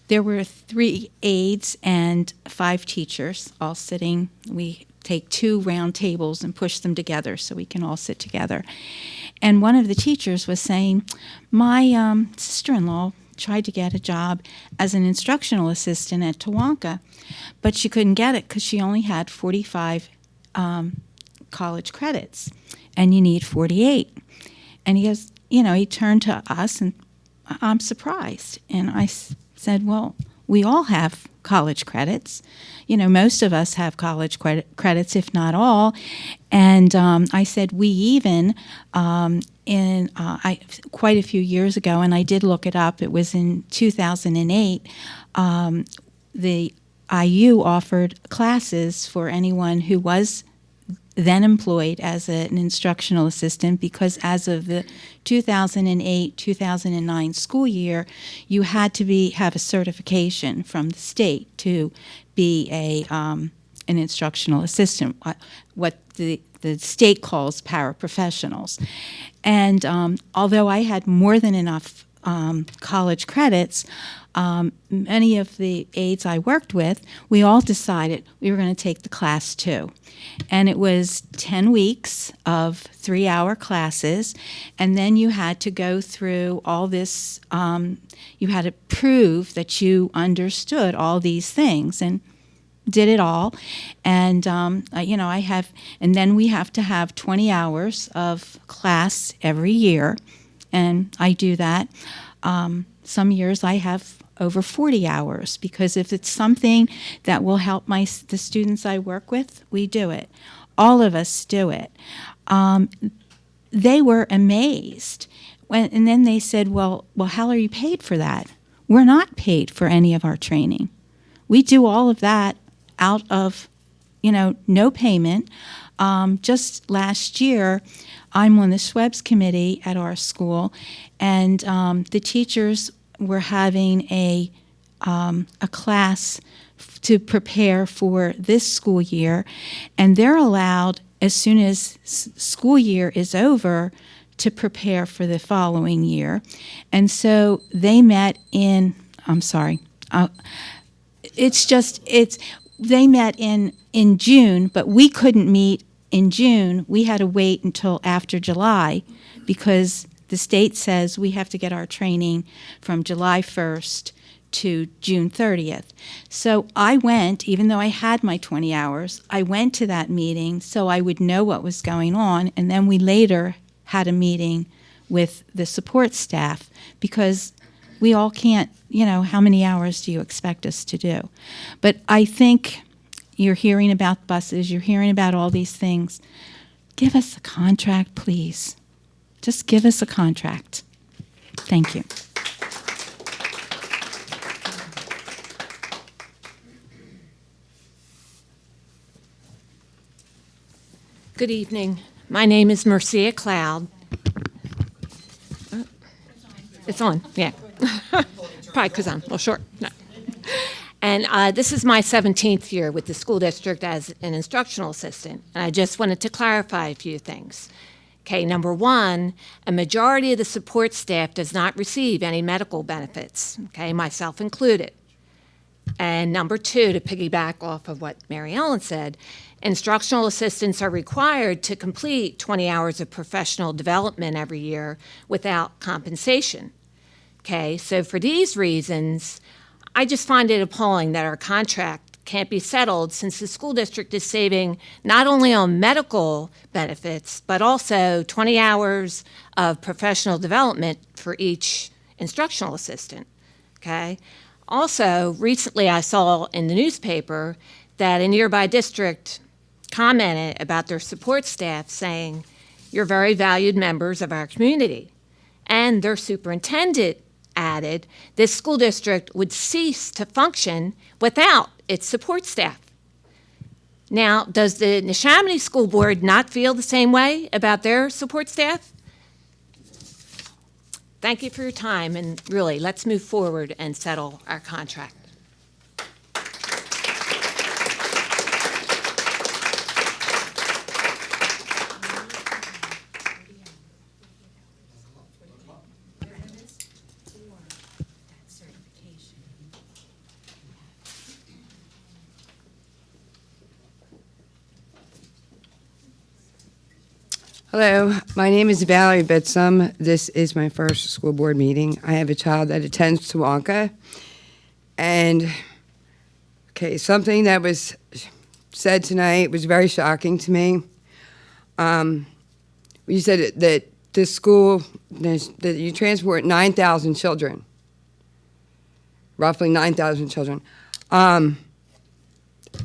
there were 3 aides and 5 teachers all sitting. We take 2 round tables and push them together so we can all sit together. And one of the teachers was saying, my sister-in-law tried to get a job as an instructional assistant at Tawanka, but she couldn't get it because she only had 45 college credits, and you need 48. And he goes, he turned to us, and I'm surprised. And I said, well, we all have college credits. Most of us have college credits, if not all. And I said, we even, quite a few years ago, and I did look it up, it was in 2008, the IU offered classes for anyone who was then employed as an instructional assistant, because as of the 2008-2009 school year, you had to have a certification from the state to be an instructional assistant, what the state calls paraprofessionals. And although I had more than enough college credits, many of the aides I worked with, we all decided we were going to take the class too. And it was 10 weeks of 3-hour classes, and then you had to go through all this, you had to prove that you understood all these things, and did it all. And, and then we have to have 20 hours of class every year, and I do that. Some years I have over 40 hours, because if it's something that will help the students I work with, we do it. All of us do it. They were amazed. And then they said, well, how are you paid for that? We're not paid for any of our training. We do all of that out of, no payment. Just last year, I'm on the Schwebbs committee at our school, and the teachers were having a class to prepare for this school year, and they're allowed, as soon as school year is over, to prepare for the following year. And so they met in, they met in June, but we couldn't meet in June. We had to wait until after July, because the state says we have to get our training from July 1st to June 30th. So I went, even though I had my 20 hours, I went to that meeting so I would know what was going on, and then we later had a meeting with the support staff, because we all can't, how many hours do you expect us to do? But I think you're hearing about buses, you're hearing about all these things. Give us a contract, please. Just give us a contract. Thank you. Good evening. My name is Marcia Cloud. It's on, yeah. Probably because I'm a little short. No. And this is my 17th year with the school district as an instructional assistant. And I just wanted to clarify a few things. Okay, number one, a majority of the support staff does not receive any medical benefits, okay, myself included. And number two, to piggyback off of what Mary Ellen said, instructional assistants are required to complete 20 hours of professional development every year without compensation. Okay, so for these reasons, I just find it appalling that our contract can't be settled, since the school district is saving not only on medical benefits, but also 20 hours of professional development for each instructional assistant, okay? Also, recently I saw in the newspaper that a nearby district commented about their support staff saying, "You're very valued members of our community." And their superintendent added, this school district would cease to function without its support staff. Now, does the Neshaminy School Board not feel the same way about their support staff? Thank you for your time, and really, let's move forward and settle our contract. Hello, my name is Valerie Bitsum. This is my first school board meeting. I have a child that attends Tawanka. And, okay, something that was said tonight was very shocking to me. You said that this school, that you transport 9,000 children, roughly 9,000 children. And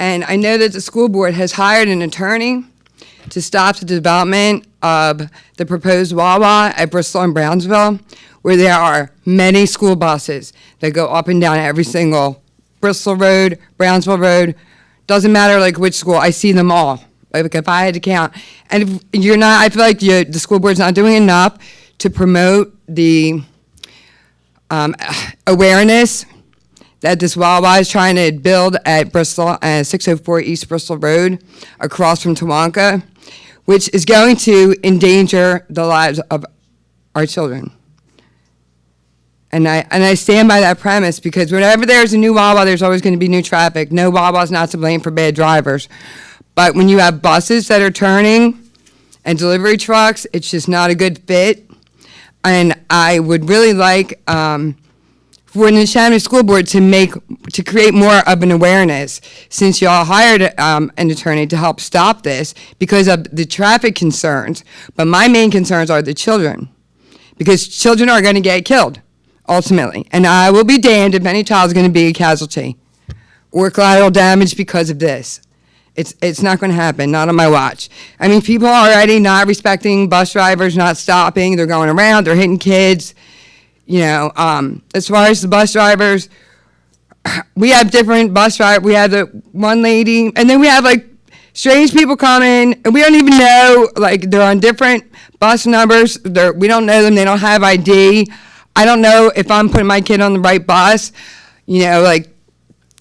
I know that the school board has hired an attorney to stop the development of the proposed Wawa at Bristol and Brownsville, where there are many school buses that go up and down every single Bristol Road, Brownsville Road, doesn't matter like which school, I see them all. Like if I had to count. And if you're not, I feel like the school board's not doing enough to promote the awareness that this Wawa is trying to build at Bristol, 604 East Bristol Road, across from Tawanka, which is going to endanger the lives of our children. And I stand by that premise, because whenever there's a new Wawa, there's always going to be new traffic. No Wawa's not to blame for bad drivers. But when you have buses that are turning and delivery trucks, it's just not a good fit. And I would really like for the Neshaminy School Board to create more of an awareness, since y'all hired an attorney to help stop this because of the traffic concerns. But my main concerns are the children, because children are going to get killed ultimately. And I will be damned if any child is going to be a casualty or collateral damage because of this. It's not going to happen, not on my watch. I mean, people are already not respecting bus drivers, not stopping. They're going around, they're hitting kids. You know, as far as the bus drivers, we have different bus drivers. We have the one lady, and then we have like strange people coming, and we don't even know, like they're on different bus numbers. We don't know them. They don't have ID. I don't know if I'm putting my kid on the right bus. You know, like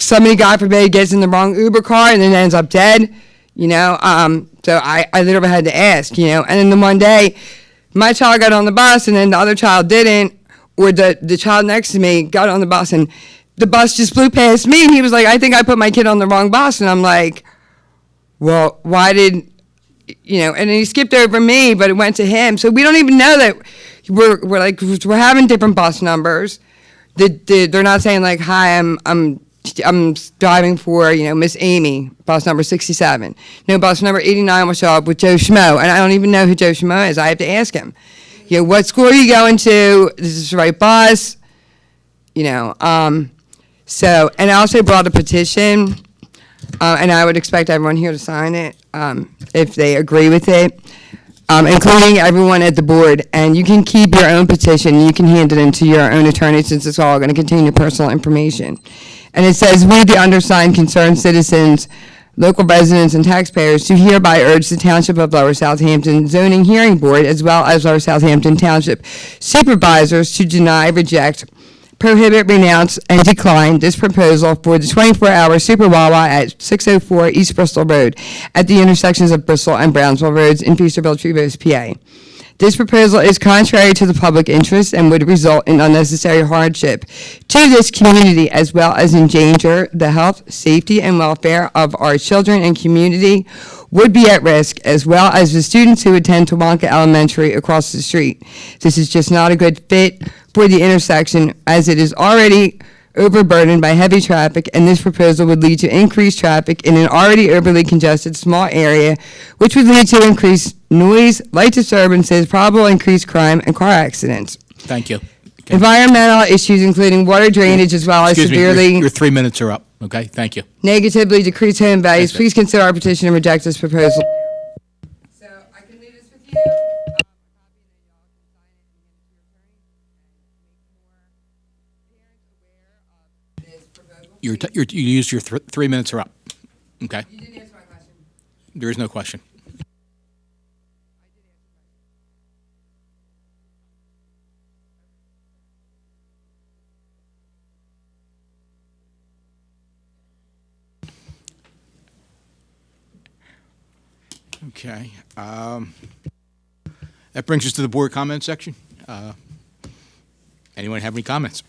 somebody, God forbid, gets in the wrong Uber car and then ends up dead. You know, so I literally had to ask. You know, and then the one day, my child got on the bus, and then the other child didn't. Or the child next to me got on the bus, and the bus just flew past me, and he was like, I think I put my kid on the wrong bus. And I'm like, well, why did, you know, and then he skipped over me, but it went to him. So we don't even know that we're having different bus numbers. They're not saying like, hi, I'm driving for, you know, Miss Amy, bus number 67. No, bus number 89 will show up with Joe Schmo, and I don't even know who Joe Schmo is. I have to ask him. You know, what school are you going to? Is this the right bus? You know, so, and I also brought a petition, and I would expect everyone here to sign it if they agree with it, including everyone at the board. And you can keep your own petition. You can hand it in to your own attorney, since it's all going to contain your personal information. And it says, we, the undersigned concerned citizens, local residents and taxpayers, do hereby urge the Township of Lower Southampton Zoning Hearing Board, as well as Lower Southampton Township supervisors, to deny, reject, prohibit, renounce, and decline this proposal for the 24-hour Super Wawa at 604 East Bristol Road at the intersections of Bristol and Brownsville Roads in Feasterville, Trevose, PA. This proposal is contrary to the public interest and would result in unnecessary hardship to this community, as well as endanger the health, safety, and welfare of our children and community would be at risk, as well as the students who attend Tawanka Elementary across the street. This is just not a good fit for the intersection, as it is already overburdened by heavy traffic, and this proposal would lead to increased traffic in an already overly congested small area, which would lead to increased noise, light disturbances, probable increased crime, and car accidents. Thank you. Okay. Environmental issues, including water drainage, as well as Excuse me, severely your 3 minutes are up. Okay, thank you. negatively decrease home values. That's it. Please consider our petition and reject this proposal. So I can leave this with you. You used your 3 minutes are up. Okay. You didn't answer my question. There is no question. Okay. That brings us to the board comment section. Anyone have any comments?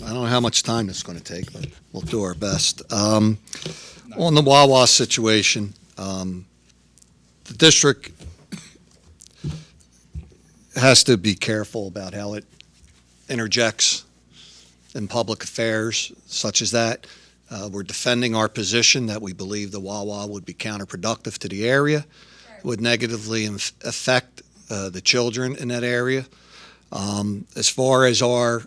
I don't know how much time it's going to take, but we'll do our best. On the Wawa situation, The district has to be careful about how it interjects in public affairs such as that. We're defending our position that we believe the Wawa would be counterproductive to the area, would negatively affect the children in that area. As far as our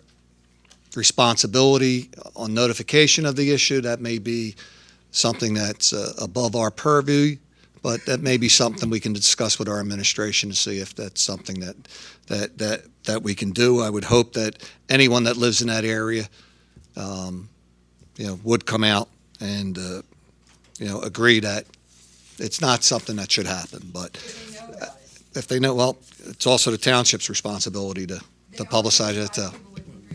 responsibility on notification of the issue, that may be something that's above our purview, but that may be something we can discuss with our administration to see if that's something that we can do. I would hope that anyone that lives in that area, would come out and agree that it's not something that should happen. But if they know, well, it's also the township's responsibility to publicize it.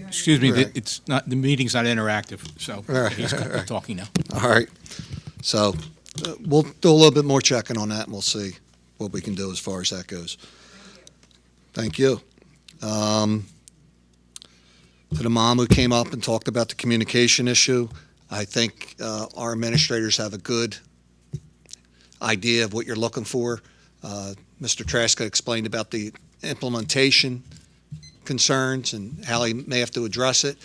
Excuse me, Right. it's not, the meeting's not interactive, so Right. he's talking now. All right. So we'll do a little bit more checking on that, and we'll see what we can do as far as that goes. Thank you. To the mom who came up and talked about the communication issue, I think our administrators have a good idea of what you're looking for. Mr. Traska explained about the implementation concerns and how he may have to address it.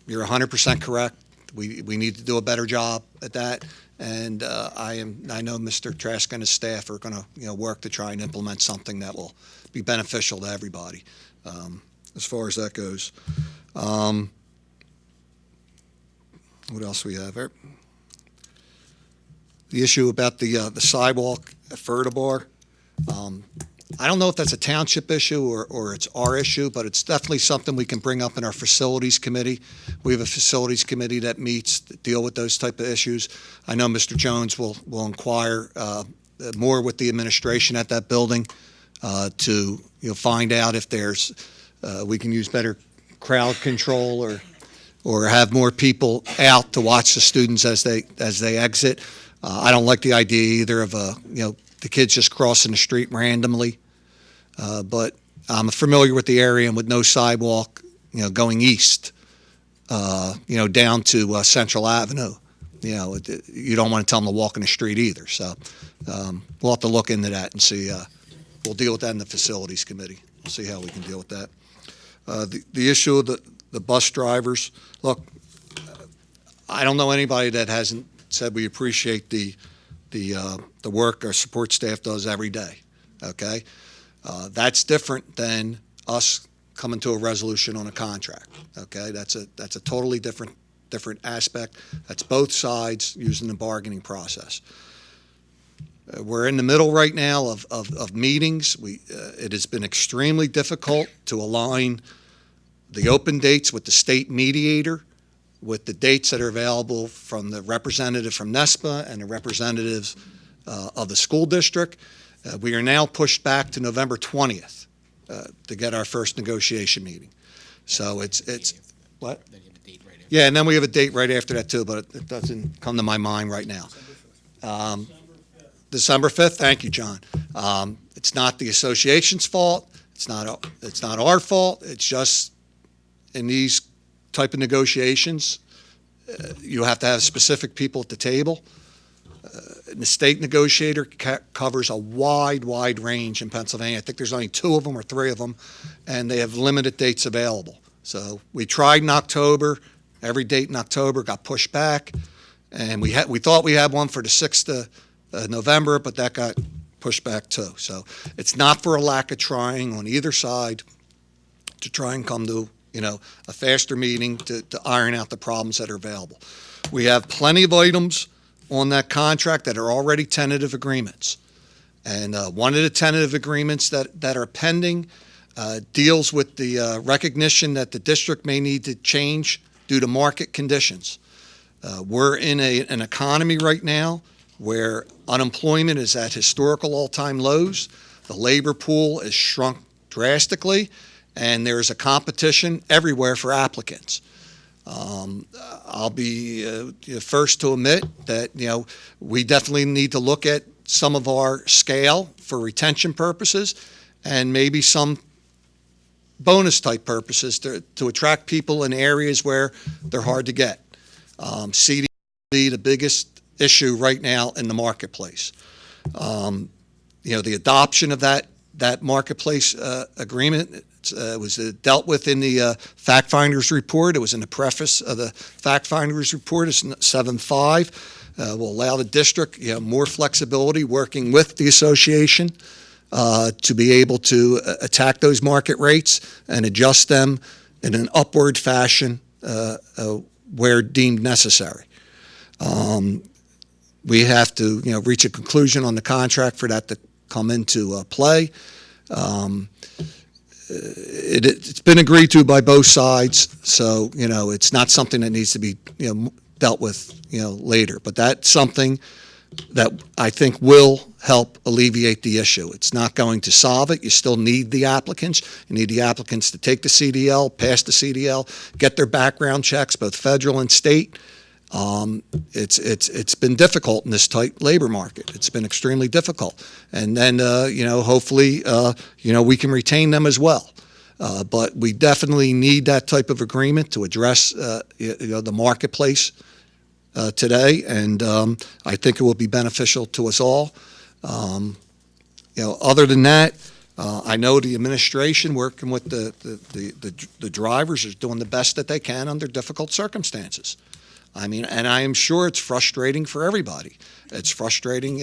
You're 100% correct. We need to do a better job at that, and I know Mr. Trask and his staff are going to work to try and implement something that will be beneficial to everybody as far as that goes. What else we have here? The issue about the sidewalk at Fertibar. I don't know if that's a township issue or it's our issue, but it's definitely something we can bring up in our facilities committee. We have a facilities committee that meets to deal with those type of issues. I know Mr. Jones will inquire more with the administration at that building to find out if there's we can use better crowd control or have more people out to watch the students as they exit. I don't like the idea either of the kids just crossing the street randomly. But I'm familiar with the area, and with no sidewalk, going east, down to Central Avenue, you don't want to tell them to walk in the street either. So we'll have to look into that and see. We'll deal with that in the facilities committee. We'll see how we can deal with that. The issue of the bus drivers. Look, I don't know anybody that hasn't said we appreciate the work our support staff does every day. Okay, that's different than us coming to a resolution on a contract. Okay, that's a totally different aspect. That's both sides using the bargaining process. We're in the middle right now of meetings. It has been extremely difficult to align the open dates with the state mediator, with the dates that are available from the representative from NESPA and the representatives of the school district. We are now pushed back to November 20th to get our first negotiation meeting. So it's what? Yeah, and then we have a date right after that too, but it doesn't come to my mind right now. December 5th. Thank you, John. It's not the association's fault. It's not our fault. It's just in these type of negotiations, you have to have specific people at the table. The state negotiator covers a wide range in Pennsylvania. I think there's only 2 of them or 3 of them, and they have limited dates available. So we tried in October. Every date in October got pushed back, and we thought we had one for the 6th of November, but that got pushed back too. So it's not for a lack of trying on either side to try and come to a faster meeting to iron out the problems that are available. We have plenty of items on that contract that are already tentative agreements. And one of the tentative agreements that are pending deals with the recognition that the district may need to change due to market conditions. We're in an economy right now where unemployment is at historical all-time lows. The labor pool is shrunk drastically, and there's a competition everywhere for applicants. I'll be first to admit that we definitely need to look at some of our scale for retention purposes, and maybe some bonus type purposes to attract people in areas where they're hard to get. CDC, the biggest issue right now in the marketplace. The adoption of that marketplace agreement was dealt with in the fact finders report. It was in the preface of the fact finders report. It's 7.5. Will allow the district more flexibility working with the association to be able to attack those market rates and adjust them in an upward fashion where deemed necessary. We have to reach a conclusion on the contract for that to come into play. It's been agreed to by both sides, so it's not something that needs to be dealt with later. But that's something that I think will help alleviate the issue. It's not going to solve it. You still need the applicants. You need the applicants to take the CDL, pass the CDL, get their background checks, both federal and state. It's been difficult in this tight labor market. It's been extremely difficult. And then, hopefully, we can retain them as well. But we definitely need that type of agreement to address, the marketplace today. And I think it will be beneficial to us all. Other than that, I know the administration working with the drivers is doing the best that they can under difficult circumstances. I mean, and I am sure it's frustrating for everybody. It's frustrating,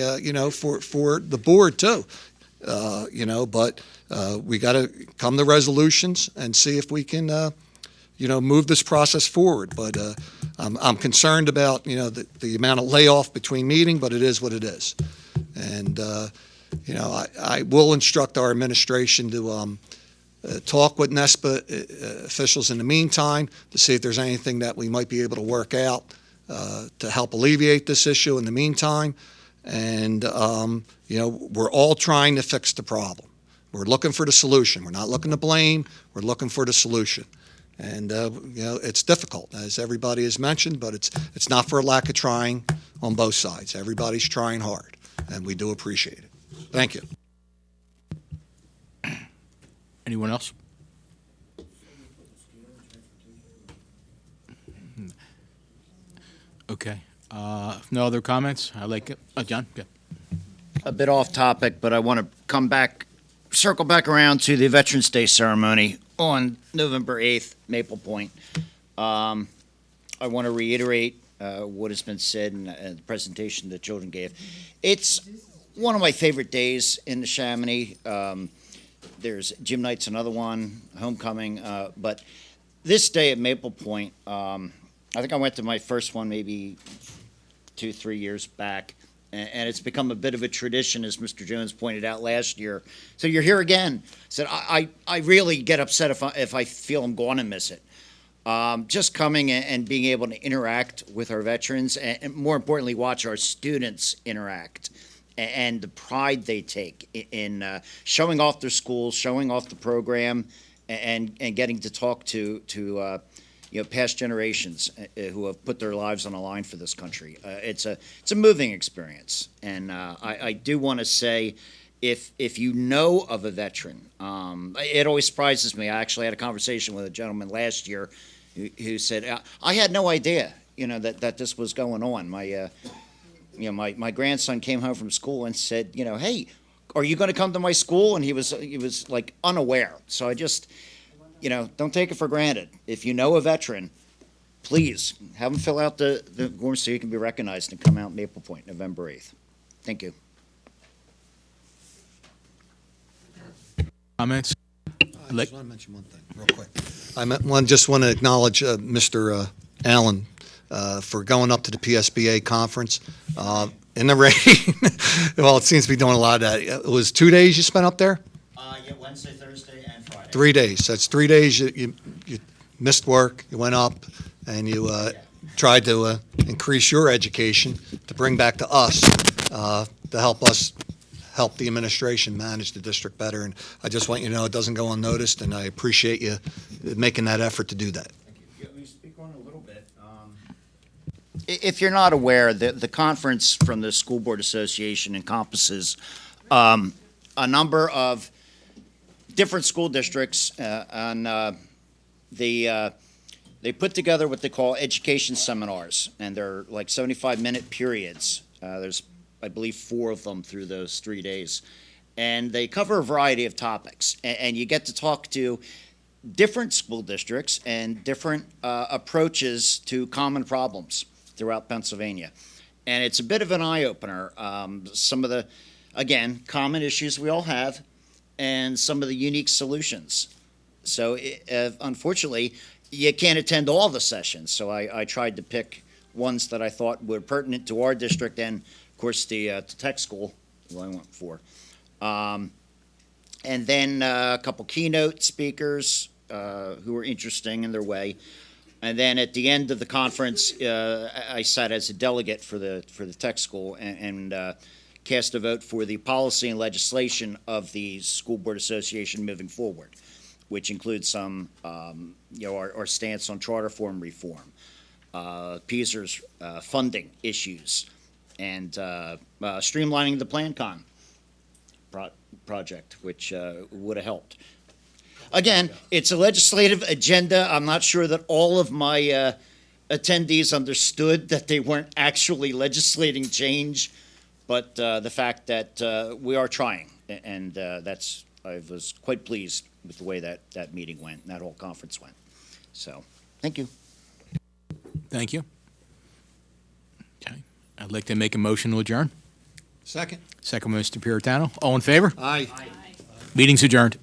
for the board too, but we got to come to resolutions and see if we can, move this process forward. But I'm concerned about, the amount of layoff between meeting, but it is what it is. And, I will instruct our administration to talk with NESPA officials in the meantime to see if there's anything that we might be able to work out to help alleviate this issue in the meantime. And, we're all trying to fix the problem. We're looking for the solution. We're not looking to blame. We're looking for the solution. And, it's difficult, as everybody has mentioned, but it's not for a lack of trying on both sides. Everybody's trying hard, and we do appreciate it. Thank you. Anyone else? Okay. No other comments? I like it. John? Good. A bit off topic, but I want to circle back around to the Veterans Day ceremony on November 8th, Maple Point. I want to reiterate what has been said in the presentation the children gave. It's one of my favorite days in Neshaminy. There's gym night's another one, homecoming, but this day at Maple Point, I think I went to my first one maybe 2-3 years back, and it's become a bit of a tradition, as Mr. Jones pointed out last year. So you're here again. So I really get upset if I feel I'm going to miss it. Just coming and being able to interact with our veterans, and more importantly, watch our students interact, and the pride they take in showing off their schools, showing off the program, and getting to talk to past generations who have put their lives on the line for this country. It's a moving experience, and I do want to say, if you know of a veteran, it always surprises me. I actually had a conversation with a gentleman last year who said, I had no idea, that this was going on. My grandson came home from school and said, hey, are you going to come to my school? And he was like unaware. So I just, don't take it for granted. If you know a veteran, please have them fill out the form so you can be recognized and come out Maple Point November 8th. Thank you. Comments? I just want to mention one thing real quick. I just want to acknowledge Mr. Allen for going up to the PSBA conference in the rain. Well, it seems to be doing a lot of that. It was 2 days you spent up there? Yeah, Wednesday, Thursday, and Friday. 3 days. That's 3 days you missed work, you went up, and you tried to increase your education to bring back to us to help the administration manage the district better. And I just want you to know it doesn't go unnoticed, and I appreciate you making that effort to do that. Let me speak on it a little bit. If you're not aware, the conference from the School Board Association encompasses a number of different school districts on the they put together what they call education seminars, and they're like 75-minute periods. There's, I believe, 4 of them through those 3 days. And they cover a variety of topics, and you get to talk to different school districts and different approaches to common problems throughout Pennsylvania. And it's a bit of an eye-opener. Some of the, again, common issues we all have and some of the unique solutions. So unfortunately, you can't attend all the sessions. So I tried to pick ones that I thought were pertinent to our district and, of course, the tech school who I went for. And then a couple keynote speakers who were interesting in their way. And then at the end of the conference, I sat as a delegate for the tech school and cast a vote for the policy and legislation of the School Board Association moving forward, which includes some, our stance on charter form reform, PSER's funding issues, and streamlining the PlanCon project, which would have helped. Again, it's a legislative agenda. I'm not sure that all of my attendees understood that they weren't actually legislating change, but the fact that we are trying, and I was quite pleased with the way that meeting went, and that whole conference went. So, thank you. Thank you. Okay. I'd like to make a motion to adjourn. Second. Second by Mr. Puritano. All in favor? Aye. Meeting's adjourned.